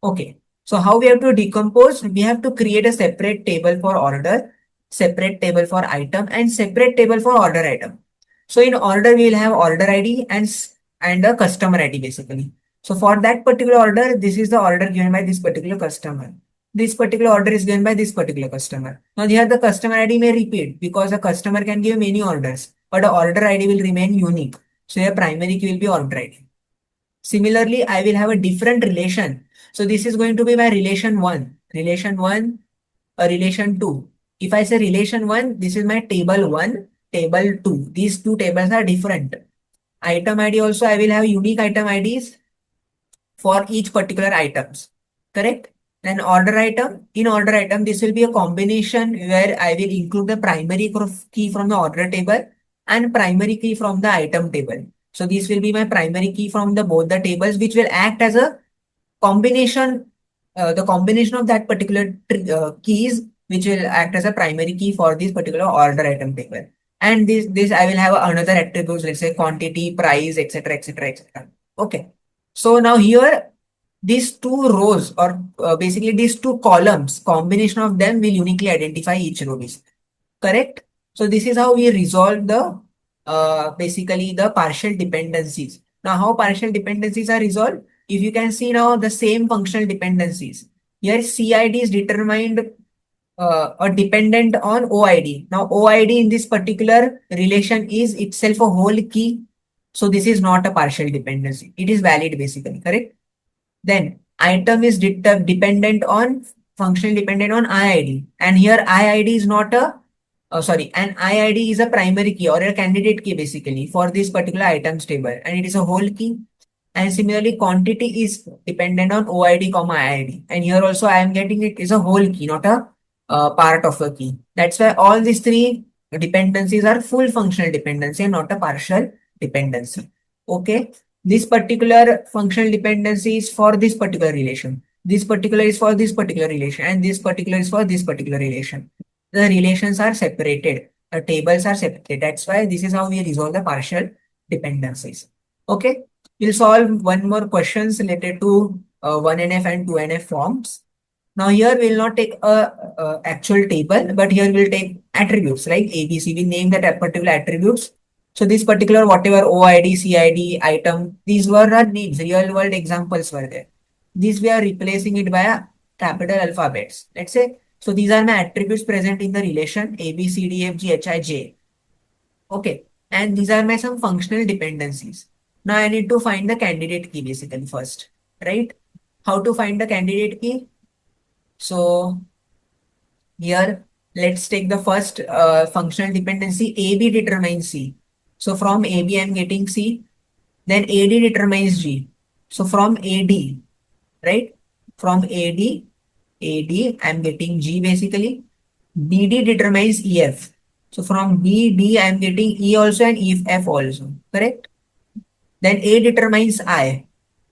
Okay. So how we have to decompose? We have to create a separate table for order, separate table for item, and separate table for order item. So in order, we will have order ID and a customer ID basically. So for that particular order, this is the order given by this particular customer. This particular order is given by this particular customer. Now here the customer ID may repeat because the customer can give many orders, but the order ID will remain unique. So your primary key will be order ID. Similarly, I will have a different relation. So this is going to be my relation 1, a relation 2. If I say relation 1, this is my table 1, table 2. These two tables are different. Item ID also, I will have unique item IDs for each particular items. Correct? Then order item, in order item, this will be a combination where I will include the primary key from the order table and primary key from the item table. So this will be my primary key from both the tables, which will act as a combination, the combination of that particular keys, which will act as a primary key for this particular order item table. And this I will have another attributes, let's say quantity, price, etc., etc., etc. Okay. So now here, these two rows or basically these two columns, combination of them will uniquely identify each row. Correct? So this is how we resolve the basically the partial dependencies. Now how partial dependencies are resolved? If you can see now the same functional dependencies. Here CID is determined or dependent on OID. Now OID in this particular relation is itself a whole key. So this is not a partial dependency. It is valid basically, correct? Then item is dependent on functional dependent on IID. And here IID is not a and IID is a primary key or a candidate key basically for this particular items table, and it is a whole key. And similarly, quantity is dependent on OID comma IID, and here also I am getting it is a whole key, not a part of a key. That's why all these three dependencies are full functional dependency and not a partial dependency. Okay, this particular functional dependency is for this particular relation. This particular is for this particular relation, and this particular is for this particular relation. The relations are separated, the tables are separated. That's why this is how we resolve the partial dependencies. Okay, we'll solve one more questions related to 1NF and 2NF forms. Now here we'll not take a actual table, but here we'll take attributes like ABC. We name that particular attributes. So this particular whatever OID, CID, item, these were our names, real world examples were there. These we are replacing it by a capital alphabets. Let's say, so these are my attributes present in the relation A, B, C, D, F, G, H, I, J. Okay. And these are my some functional dependencies. Now I need to find the candidate key basically first, right? How to find the candidate key? So here, let's take the first functional dependency. AB determines C. So from AB, I'm getting C. Then AD determines G. So from AD, right? From AD, I'm getting G basically. BD determines EF. So from BD, I'm getting E also and EF also, correct? Then A determines I.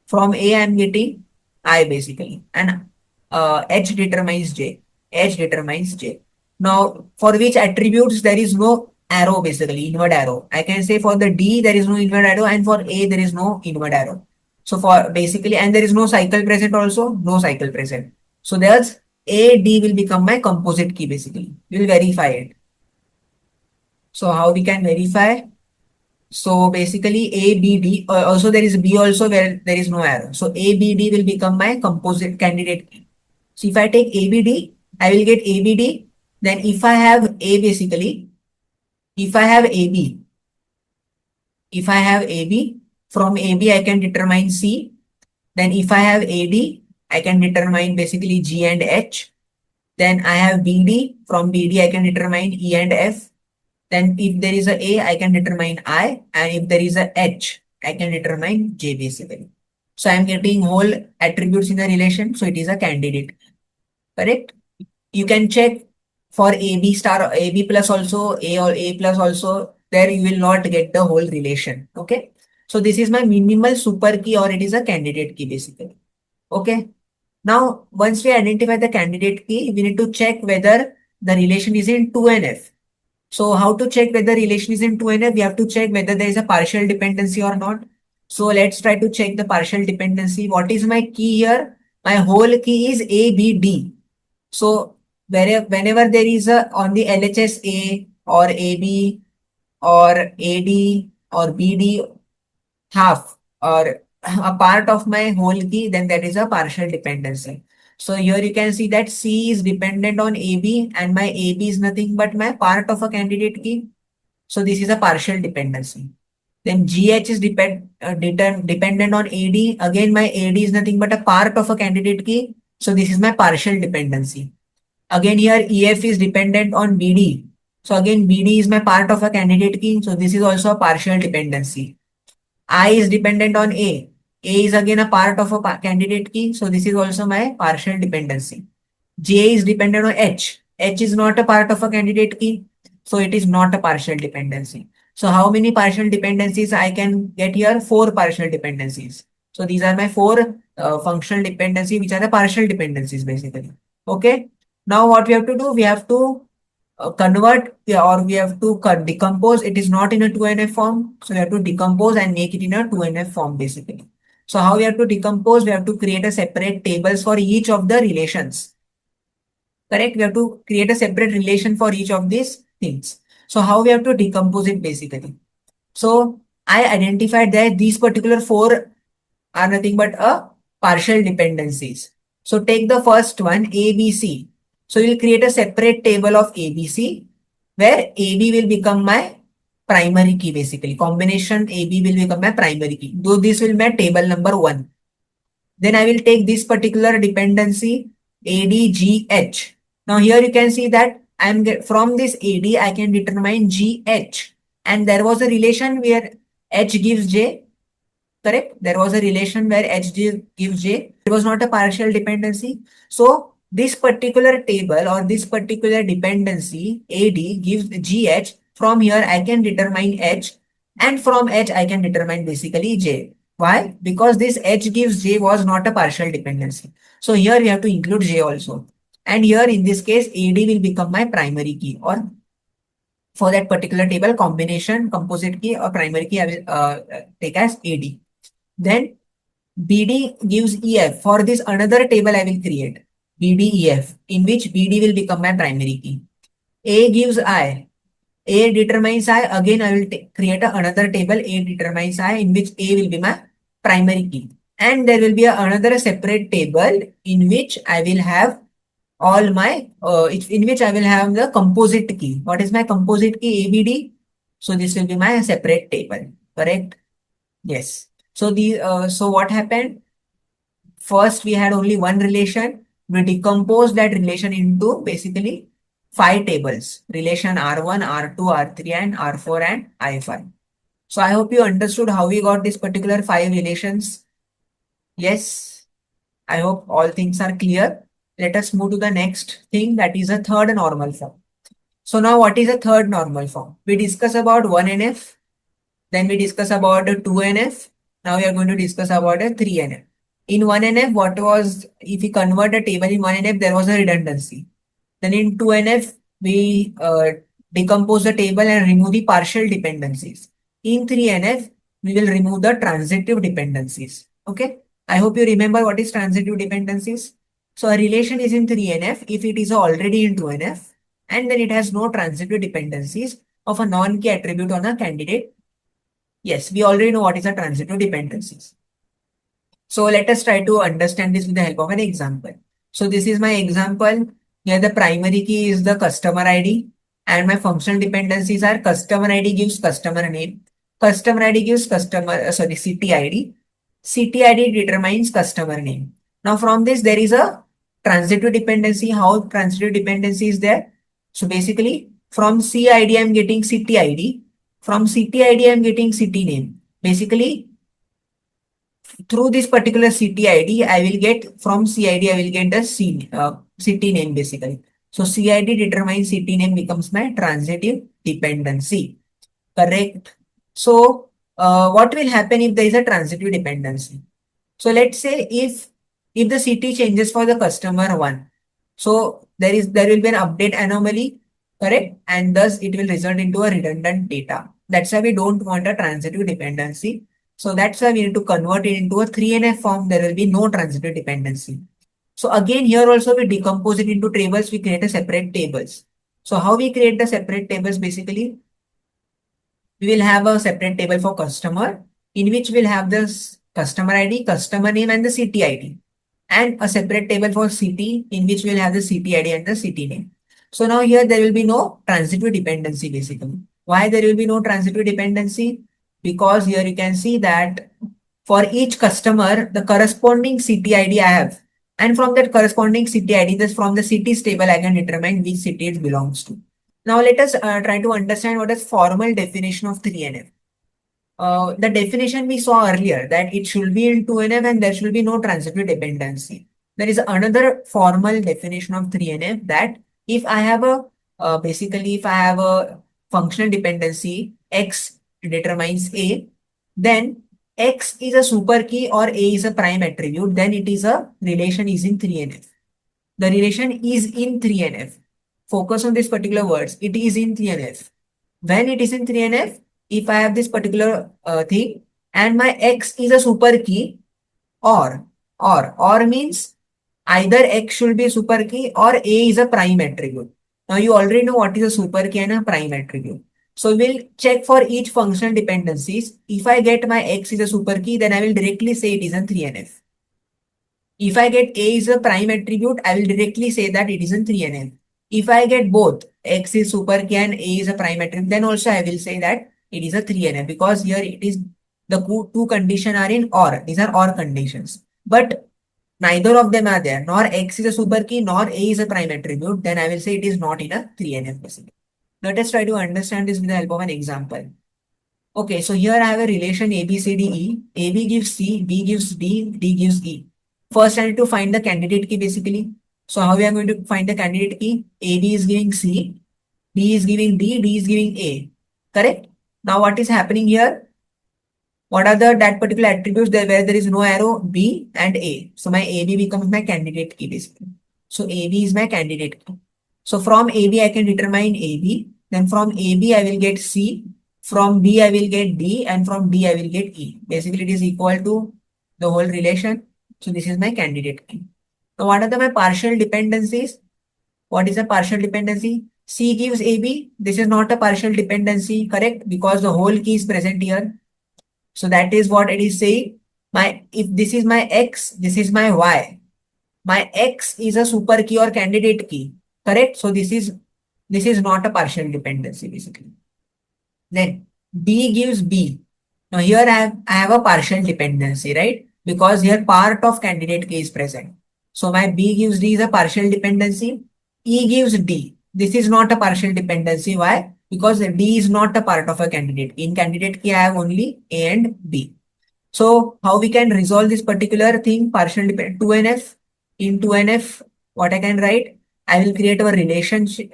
From A, I'm getting I basically. And H determines J. H determines J. Now, for which attributes there is no arrow basically, inward arrow. I can say for the D, there is no inward arrow, and for A, there is no inward arrow. So for basically, and there is no cycle present also, no cycle present. So there's AD will become my composite key basically. We'll verify it. So how we can verify? So basically ABD, also there is B also where there is no arrow. So ABD will become my composite candidate key. So if I take ABD, I will get ABD Then if I have A basically, if I have AB, if I have AB, from AB I can determine C. Then if I have AD, I can determine basically G and H. Then I have BD, from BD I can determine E and F. Then if there is a I can determine I, and if there is a H, I can determine J basically. So I'm getting whole attributes in a relation, so it is a candidate, correct? You can check for AB star, AB plus also, A or A plus also, there you will not get the whole relation, okay? So this is my minimal super key, or it is a candidate key basically, okay? Now, once we identify the candidate key, we need to check whether the relation is in 2NF. So how to check whether relation is in 2NF? We have to check whether there is a partial dependency or not. So let's try to check the partial dependency. What is my key here? My whole key is ABD. So whenever there is a on the LHS A or AB or AD or BD half or a part of my whole key, then that is a partial dependency. So here you can see that C is dependent on AB and my AB is nothing but my part of a candidate key. So this is a partial dependency. Then GH is dependent on AD. Again, my AD is nothing but a part of a candidate key. So this is my partial dependency. Again, here EF is dependent on BD. So again, BD is my part of a candidate key. So this is also a partial dependency. I is dependent on A. A is again a part of a candidate key. So this is also my partial dependency. J is dependent on H. H is not a part of a candidate key. So it is not a partial dependency. So how many partial dependencies I can get here? 4 partial dependencies. So these are my 4 functional dependencies, which are the partial dependencies basically. Okay. Now what we have to do? We have to convert, or we have to decompose. It is not in a 2NF form. So we have to decompose and make it in a 2NF form basically. So how we have to decompose? We have to create a separate tables for each of the relations. Correct? We have to create a separate relation for each of these things. So how we have to decompose it basically? So I identified that these particular 4 are nothing but a partial dependencies. So take the first one, ABC. So we'll create a separate table of ABC where AB will become my primary key basically. Combination AB will become my primary key. Though this will be my table number 1. Then I will take this particular dependency ADGH. Now here you can see that from this AD I can determine GH, and there was a relation where H gives J. Correct? There was a relation where H gives J. It was not a partial dependency. So this particular table or this particular dependency AD gives GH. From here I can determine H, and from H I can determine basically J. Why? Because this H gives J was not a partial dependency. So here we have to include J also. And here in this case AD will become my primary key, or for that particular table combination composite key or primary key I will take as AD. Then BD gives EF. For this another table I will create BDEF, in which BD will become my primary key. A gives I. A determines I. Again I will create another table A determines I, in which A will be my primary key. And there will be another separate table in which I will have all my in which I will have the composite key. What is my composite key? ABD. So this will be my separate table. Correct? Yes. So so what happened? First, we had only one relation. We decomposed that relation into basically 5 tables: relation R1, R2, R3, and R4 and I5. So I hope you understood how we got this particular 5 relations. Yes, I hope all things are clear. Let us move to the next thing, that is a third normal form. So now what is a third normal form? We discuss about 1NF, then we discuss about a 2NF. Now we are going to discuss about a 3NF. In 1NF, what was, if we convert a table in 1NF, there was a redundancy. Then in 2NF, we decompose the table and remove the partial dependencies. In 3NF, we will remove the transitive dependencies. Okay. I hope you remember what is transitive dependencies. So a relation is in 3NF if it is already in 2NF, and then it has no transitive dependencies of a non-key attribute on a candidate. Yes, we already know what is a transitive dependencies. So let us try to understand this with the help of an example. So this is my example. Here the primary key is the customer ID and my functional dependencies are customer ID gives customer name. Customer ID gives city ID. City ID determines customer name. Now from this there is a transitive dependency. How transitive dependency is there? So basically from CID I'm getting city ID. From city ID I'm getting city name. Basically through this particular city ID, I will get from CID, I will get the city name basically. So CID determines city name becomes my transitive dependency. Correct. So what will happen if there is a transitive dependency? So let's say if the city changes for the customer one, so there will be an update anomaly, correct? And thus it will result into a redundant data. That's why we don't want a transitive dependency. So that's why we need to convert it into a 3NF form. There will be no transitive dependency. So again here also we decompose it into tables. We create a separate tables. So how we create the separate tables basically? We will have a separate table for customer in which we'll have this customer ID, customer name and the city ID, and a separate table for city in which we'll have the city ID and the city name. So now here there will be no transitive dependency basically. Why there will be no transitive dependency? Because here you can see that for each customer, the corresponding city ID I have. And from that corresponding city ID, this from the cities table, I can determine which city it belongs to. Now let us try to understand what is formal definition of 3NF. The definition we saw earlier that it should be in 2NF and there should be no transitive dependency. There is another formal definition of 3NF that if I have a basically if I have a functional dependency X determines A, then X is a super key or A is a prime attribute, then it is a relation is in 3NF. The relation is in 3NF. Focus on this particular words. It is in 3NF. When it is in 3NF, if I have this particular thing and my X is a super key or means either X should be a super key or A is a prime attribute. Now you already know what is a super key and a prime attribute. So we'll check for each functional dependencies. If I get my X is a super key, then I will directly say it is in 3NF. If I get A is a prime attribute, I will directly say that it is in 3NF. If I get both X is super key and A is a prime attribute, then also I will say that it is a 3NF because here it is the two conditions are in OR. These are OR conditions. But neither of them are there. Nor X is a super key nor A is a prime attribute. Then I will say it is not in a 3NF basically. Let us try to understand this with the help of an example. Okay, so here I have a relation A, B, C, D, E. AB gives C, B gives D, D gives E. First, I need to find the candidate key basically. So how we are going to find the candidate key? AB is giving C, B is giving D, D is giving A. Correct? Now what is happening here? What are that particular attributes there where there is no arrow? B and A. So my AB becomes my candidate key basically. So AB is my candidate key. So from AB I can determine AB. Then from AB I will get C. From B I will get D and from D I will get E. Basically it is equal to the whole relation. So this is my candidate key. Now what are my partial dependencies? What is a partial dependency? C gives AB. This is not a partial dependency, correct? Because the whole key is present here. So that is what it is saying. If this is my X, this is my Y. My X is a super key or candidate key, correct? So this is not a partial dependency basically. Then B gives B. Now here I have a partial dependency, right? Because here part of candidate key is present. So my B gives D is a partial dependency. E gives D. This is not a partial dependency. Why? Because D is not a part of a candidate key. In candidate key I have only A and B. So how we can resolve this particular thing? Partial depend 2NF. In 2NF, what I can write? I will create a relationship,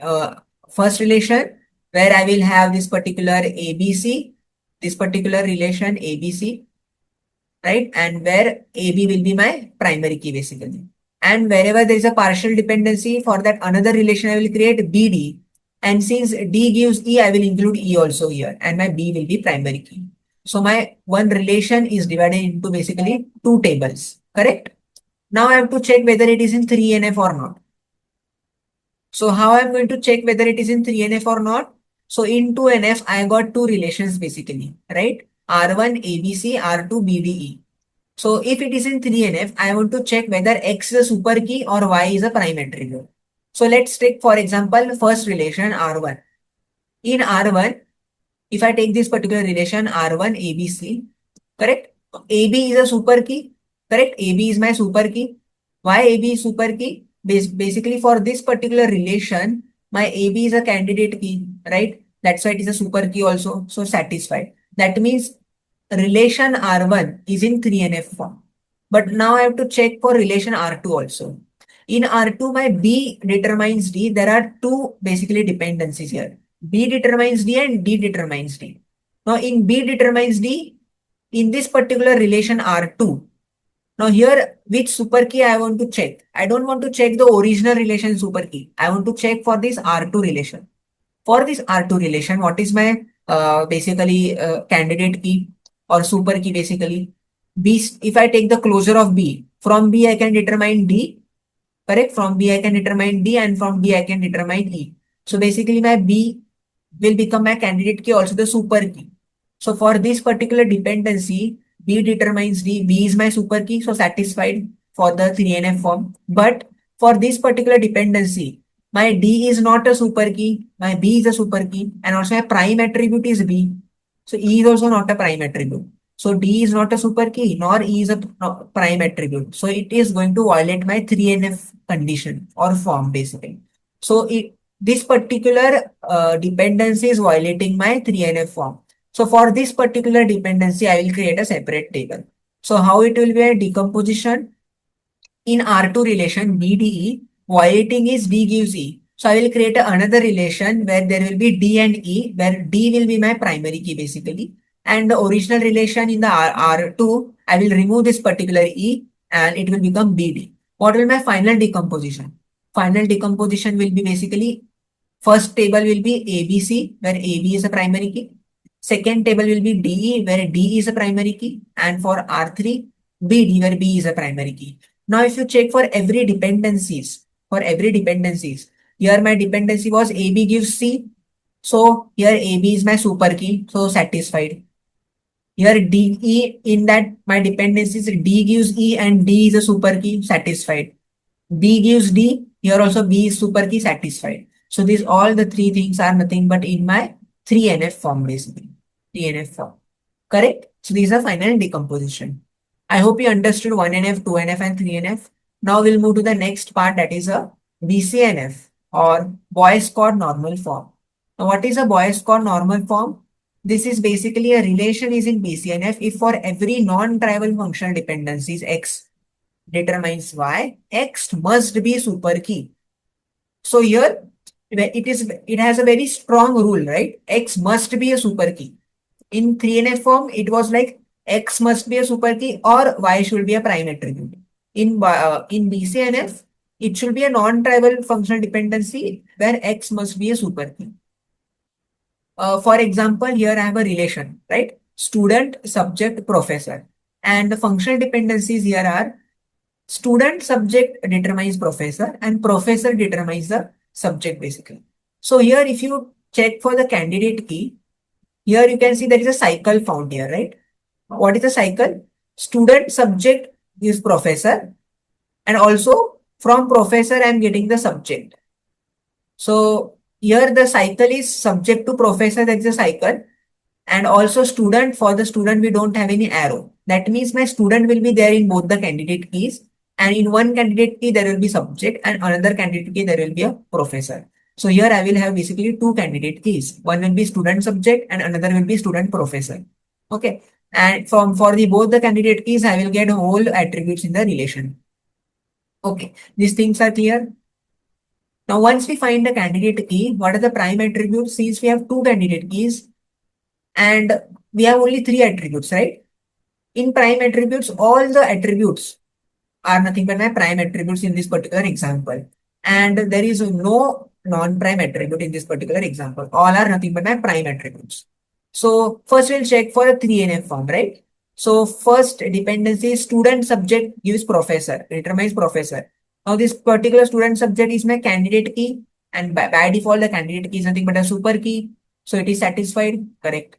first relation where I will have this particular ABC, this particular relation ABC, right? And where AB will be my primary key basically. And wherever there is a partial dependency for that another relation, I will create BD. And since D gives E, I will include E also here and my B will be primary key. So my one relation is divided into basically two tables, correct? Now I have to check whether it is in 3NF or not. So how I'm going to check whether it is in 3NF or not? So in 2NF, I got two relations basically, right? R1 ABC, R2 BDE. So if it is in 3NF, I want to check whether X is a super key or Y is a prime attribute. So let's take, for example, first relation R1. In R1, if I take this particular relation R1 ABC, correct? AB is a super key, correct? AB is my super key. Why AB is super key? Basically, for this particular relation, my AB is a candidate key, right? That's why it is a super key also. So satisfied. That means relation R1 is in 3NF form. But now I have to check for relation R2 also. In R2, my B determines D. There are two basically dependencies here. B determines D and D determines D. Now in B determines D, in this particular relation R2, now here which super key I want to check. I don't want to check the original relation super key. I want to check for this R2 relation. For this R2 relation, what is my basically candidate key or super key basically? B, if I take the closure of B, from B I can determine D, correct? From B I can determine D and from B I can determine E. So basically my B will become my candidate key, also the super key. So for this particular dependency, B determines D, B is my super key, so satisfied for the 3NF form. But for this particular dependency, my D is not a super key, my B is a super key, and also my prime attribute is B. So E is also not a prime attribute. So D is not a super key, nor E is a prime attribute. So it is going to violate my 3NF condition or form basically. So this particular dependency is violating my 3NF form. So for this particular dependency, I will create a separate table. So how it will be a decomposition in R2 relation BDE, violating is D gives E. So I will create another relation where there will be D and E, where D will be my primary key basically. And the original relation in the R2, I will remove this particular E and it will become BD. What will my final decomposition? Final decomposition will be basically first table will be ABC, where AB is a primary key. Second table will be DE, where D is a primary key. And for R3, BD, where B is a primary key. Now, if you check for every dependencies, here my dependency was AB gives C. So here AB is my super key, so satisfied. Here DE, in that my dependencies D gives E and D is a super key, satisfied. B gives D, here also B is super key, satisfied. So these all the three things are nothing but in my 3NF form basically. 3NF form. Correct? So these are final decomposition. I hope you understood 1NF, 2NF and 3NF. Now we'll move to the next part, that is a BCNF or Boyce-Codd normal form. Now what is a Boyce-Codd normal form? This is basically a relation is in BCNF if for every non-trivial functional dependencies X determines Y, X must be super key. So here it has a very strong rule, right? X must be a super key. In 3NF form, it was like X must be a super key or Y should be a prime attribute. In BCNF, it should be a non-trivial functional dependency where X must be a super key. For example, here I have a relation, right? Student, subject, professor. And the functional dependencies here are student subject determines professor and professor determines the subject basically. So here if you check for the candidate key, here you can see there is a cycle found here, right? What is the cycle? Student subject is professor and also from professor I am getting the subject. So here the cycle is subject to professor, that is a cycle. And also student, for the student we don't have any arrow. That means my student will be there in both the candidate keys. And in one candidate key there will be subject and another candidate key there will be a professor. So here I will have basically two candidate keys. One will be student subject and another will be student professor. Okay. And for the both the candidate keys I will get whole attributes in the relation. Okay. These things are clear. Now once we find the candidate key, what are the prime attributes? Since we have two candidate keys, and we have only three attributes, right? In prime attributes, all the attributes are nothing but my prime attributes in this particular example. And there is no non-prime attribute in this particular example. All are nothing but my prime attributes. So first we'll check for a 3NF form, right? So first dependency student subject gives professor, determines professor. Now this particular student subject is my candidate key and by default the candidate key is nothing but a super key. So it is satisfied, correct.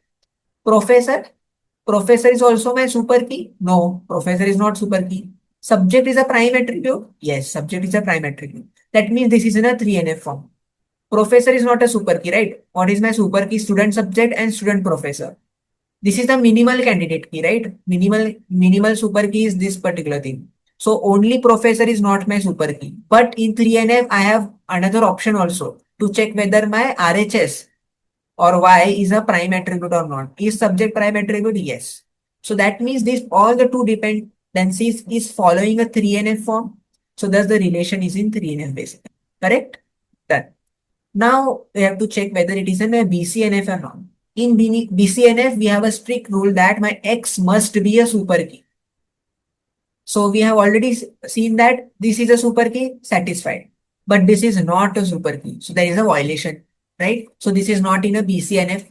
Professor. Professor is also my super key. No, professor is not super key. Subject is a prime attribute? Yes, subject is a prime attribute. That means this is in a 3NF form. Professor is not a super key, right? What is my super key? Student subject and student professor. This is the minimal candidate key, right? Minimal super key is this particular thing. So only professor is not my super key. But in 3NF, I have another option also to check whether my RHS or Y is a prime attribute or not. Is subject prime attribute? Yes. So that means this all the two dependencies is following a 3NF form. So thus the relation is in 3NF basically. Correct? Done. Now we have to check whether it is in a BCNF or not. In BCNF, we have a strict rule that my X must be a super key. So we have already seen that this is a super key, satisfied. But this is not a super key. So there is a violation, right? So this is not in a BCNF,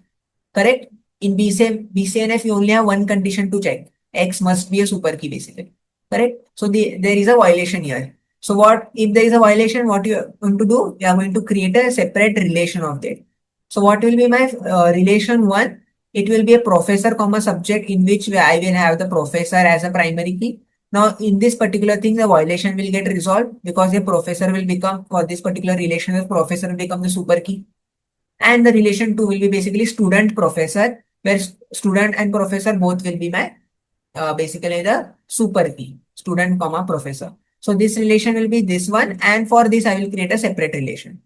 correct? In BCNF, you only have one condition to check. X must be a super key basically, correct? So there is a violation here. So what if there is a violation, what you are going to do? You are going to create a separate relation of that. So what will be my relation one? It will be a professor comma subject in which I will have the professor as a primary key. Now, in this particular thing, the violation will get resolved because the professor will become, for this particular relation, the professor will become the super key. And the relation 2 will be basically student professor, where student and professor both will be my basically the super key, student comma professor. So this relation will be this one, and for this I will create a separate relation.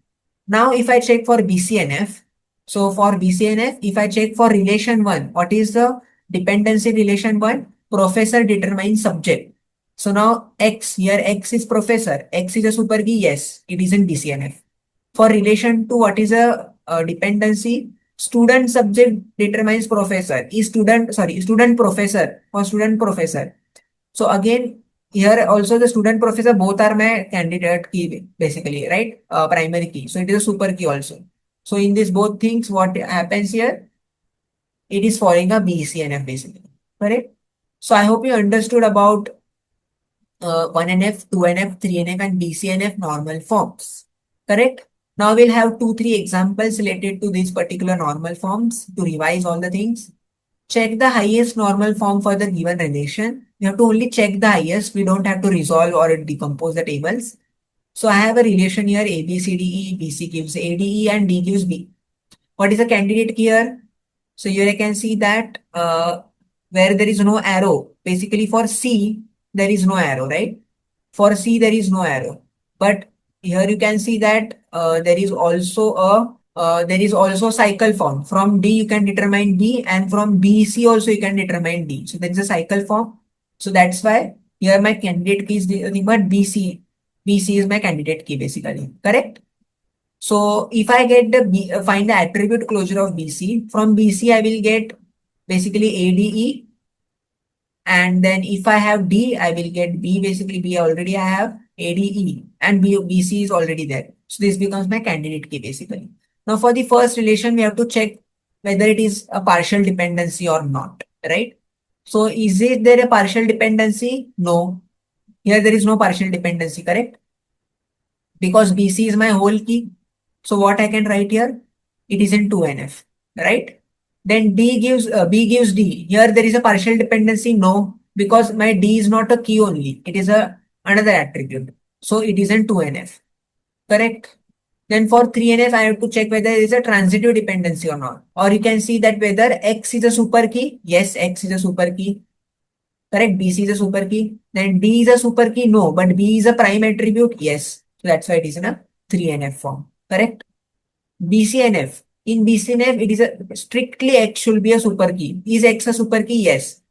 Now, if I check for BCNF, so for BCNF, if I check for relation 1, what is the dependency relation 1? Professor determines subject. So now X, here X is professor, X is a super key, yes, it is in BCNF. For relation to what is a dependency, student subject determines professor, is student professor or student professor. So again, here also the student professor both are my candidate key basically, right? Primary key. So it is a super key also. So in this both things, what happens here? It is following a BCNF basically, correct? So I hope you understood about 1NF, 2NF, 3NF and BCNF normal forms, correct? Now we'll have 2-3 examples related to these particular normal forms to revise all the things. Check the highest normal form for the given relation. We have to only check the highest. We don't have to resolve or decompose the tables. So I have a relation here A, B, C, D, E. BC gives A, D, E and D gives B. What is the candidate key here? So here I can see that where there is no arrow, basically for C, there is no arrow, right? For C, there is no arrow. But here you can see that there is also cycle form. From D you can determine B, and from BC also you can determine D. So there is a cycle form. So that's why here my candidate key is nothing but BC. BC is my candidate key basically. Correct? So if I get find the attribute closure of BC, from BC I will get basically ADE, and then if I have D, I will get B, basically B already I have ADE, and BC is already there. So this becomes my candidate key basically. Now for the first relation, we have to check whether it is a partial dependency or not, right? So is it there a partial dependency? No. Here there is no partial dependency, correct? Because BC is my whole key. So what I can write here? It is in 2NF, right? Then B gives D. Here there is a partial dependency. No, because my D is not a key only. It is a another attribute. So it is in 2NF, correct? Then for 3NF, I have to check whether there is a transitive dependency or not. Or you can see that whether X is a super key. Yes, X is a super key. Correct. BC is a super key. Then D is a super key. No, but B is a prime attribute. Yes. So that's why it is in a 3NF form. Correct. BCNF. In BCNF, it is a strictly X should be a super key. Is X a super key? Yes.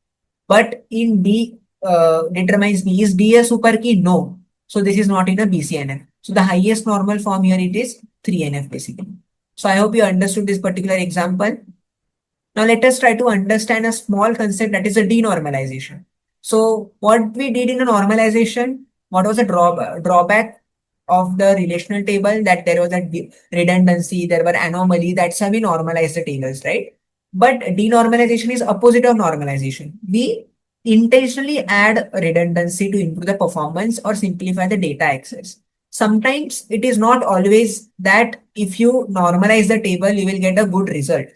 But in D determines B. Is D a super key? No. So this is not in a BCNF. So the highest normal form here it is 3NF basically. So I hope you understood this particular example. Now let us try to understand a small concept, that is a denormalization. So what we did in a normalization, what was the drawback of the relational table? That there was a redundancy, there were anomalies. That's how we normalize the tables, right? But denormalization is opposite of normalization. We intentionally add redundancy to improve the performance or simplify the data access. Sometimes it is not always that if you normalize the table, you will get a good result,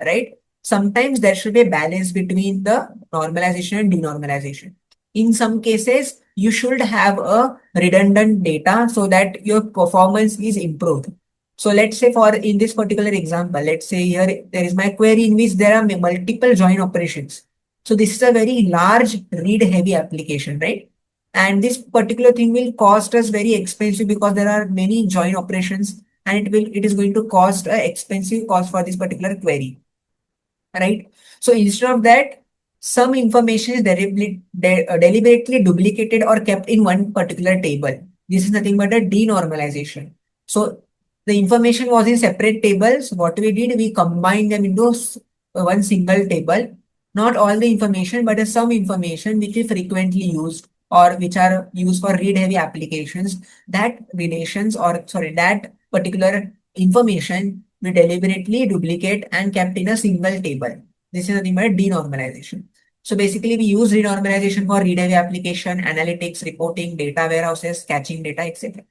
right? Sometimes there should be a balance between the normalization and denormalization. In some cases, you should have a redundant data so that your performance is improved. So let's say for in this particular example, let's say here there is my query in which there are multiple join operations. So this is a very large read heavy application, right? And this particular thing will cost us very expensive because there are many join operations and it is going to cost a expensive cost for this particular query, right? So instead of that, some information is deliberately duplicated or kept in one particular table. This is nothing but a denormalization. So the information was in separate tables. What we did, we combined them into one single table. Not all the information, but some information which is frequently used or which are used for read heavy applications. That relations or sorry, that particular information we deliberately duplicate and kept in a single table. This is nothing but denormalization. So basically, we use denormalization for read-heavy application, analytics, reporting, data warehouses, catching data, etc.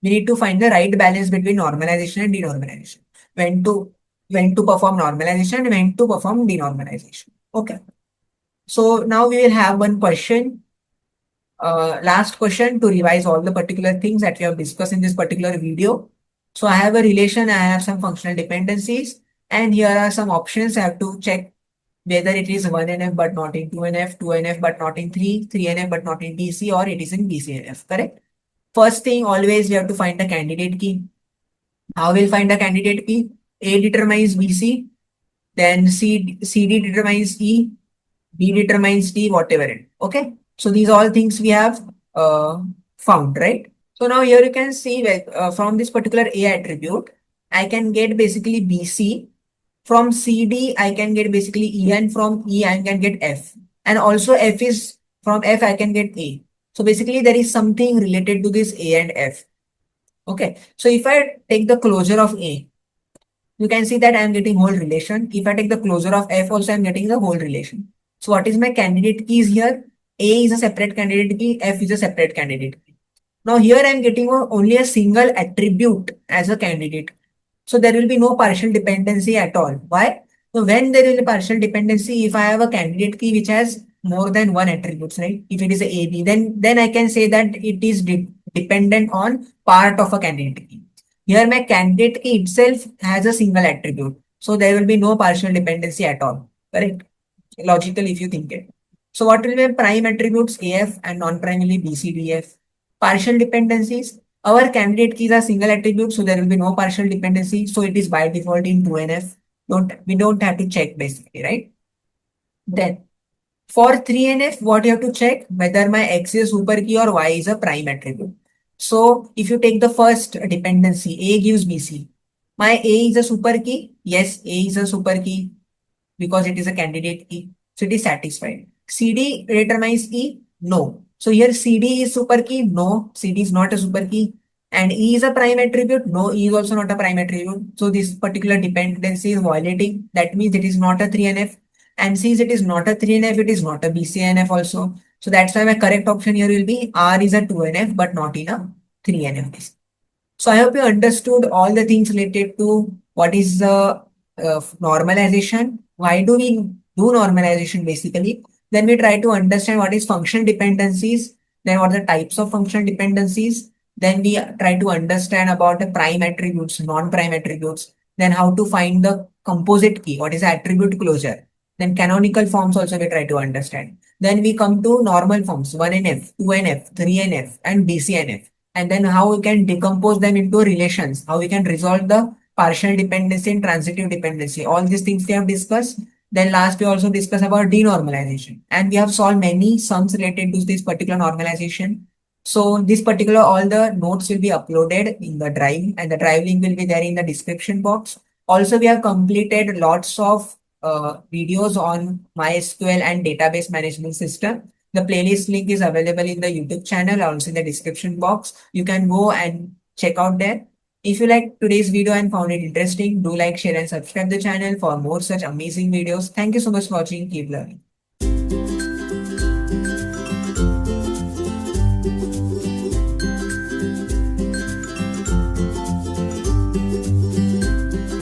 We need to find the right balance between normalization and denormalization. When to when to perform normalization and when to perform denormalization. Okay. So now we will have one question, last question to revise all the particular things that we have discussed in this particular video. So I have a relation, I have some functional dependencies, and here are some options. I have to check whether it is 1NF but not in 2NF, 2NF but not in 3, 3NF but not in DC, or it is in BCNF, correct? First thing, always we have to find the candidate key. How will find the candidate key? A determines BC, then CD determines E, B determines D, whatever it. Okay. So these all things we have found, right? So now here you can see that from this particular A attribute, I can get basically BC. From CD, I can get basically E, and from E, I can get F. And also F is from F, I can get A. So basically there is something related to this A and F. Okay. So if I take the closure of A, you can see that I am getting whole relation. If I take the closure of F also, I am getting the whole relation. So what is my candidate keys here? A is a separate candidate key, F is a separate candidate key. Now here I am getting only a single attribute as a candidate. So there will be no partial dependency at all. Why? So when there is a partial dependency, if I have a candidate key which has more than one attributes, right? If it is a AB, then I can say that it is dependent on part of a candidate key. Here my candidate key itself has a single attribute. So there will be no partial dependency at all. Correct? Logical if you think it. So what will be prime attributes AF and non-prime will be BCDF. Partial dependencies. Our candidate keys are single attributes, so there will be no partial dependency. So it is by default in 2NF. We don't have to check basically, right? Then for 3NF, what you have to check whether my X is a super key or Y is a prime attribute. So if you take the first dependency, A gives BC. My A is a super key. Yes, A is a super key because it is a candidate key. So it is satisfied. CD determines E? No. So here CD is super key? No, CD is not a super key. And E is a prime attribute? No, E is also not a prime attribute. So this particular dependency is violating. That means it is not a 3NF. And since it is not a 3NF, it is not a BCNF also. So that's why my correct option here will be R is a 2NF but not in a 3NF. So I hope you understood all the things related to what is the normalization. Why do we do normalization basically? Then we try to understand what is functional dependencies, then what are the types of functional dependencies. Then we try to understand about the prime attributes, non-prime attributes. Then how to find the composite key, what is the attribute closure. Then canonical forms also we try to understand. Then we come to normal forms, 1NF, 2NF, 3NF, and BCNF. And then how we can decompose them into relations, how we can resolve the partial dependency and transitive dependency. All these things we have discussed. Then last we also discussed about denormalization. And we have solved many sums related to this particular normalization. So this particular, all the notes will be uploaded in the drive and the drive link will be there in the description box. Also, we have completed lots of videos on MySQL and database management system. The playlist link is available in the YouTube channel, also in the description box. You can go and check out there. If you like today's video and found it interesting, do like, share and subscribe the channel for more such amazing videos. Thank you so much for watching. Keep learning.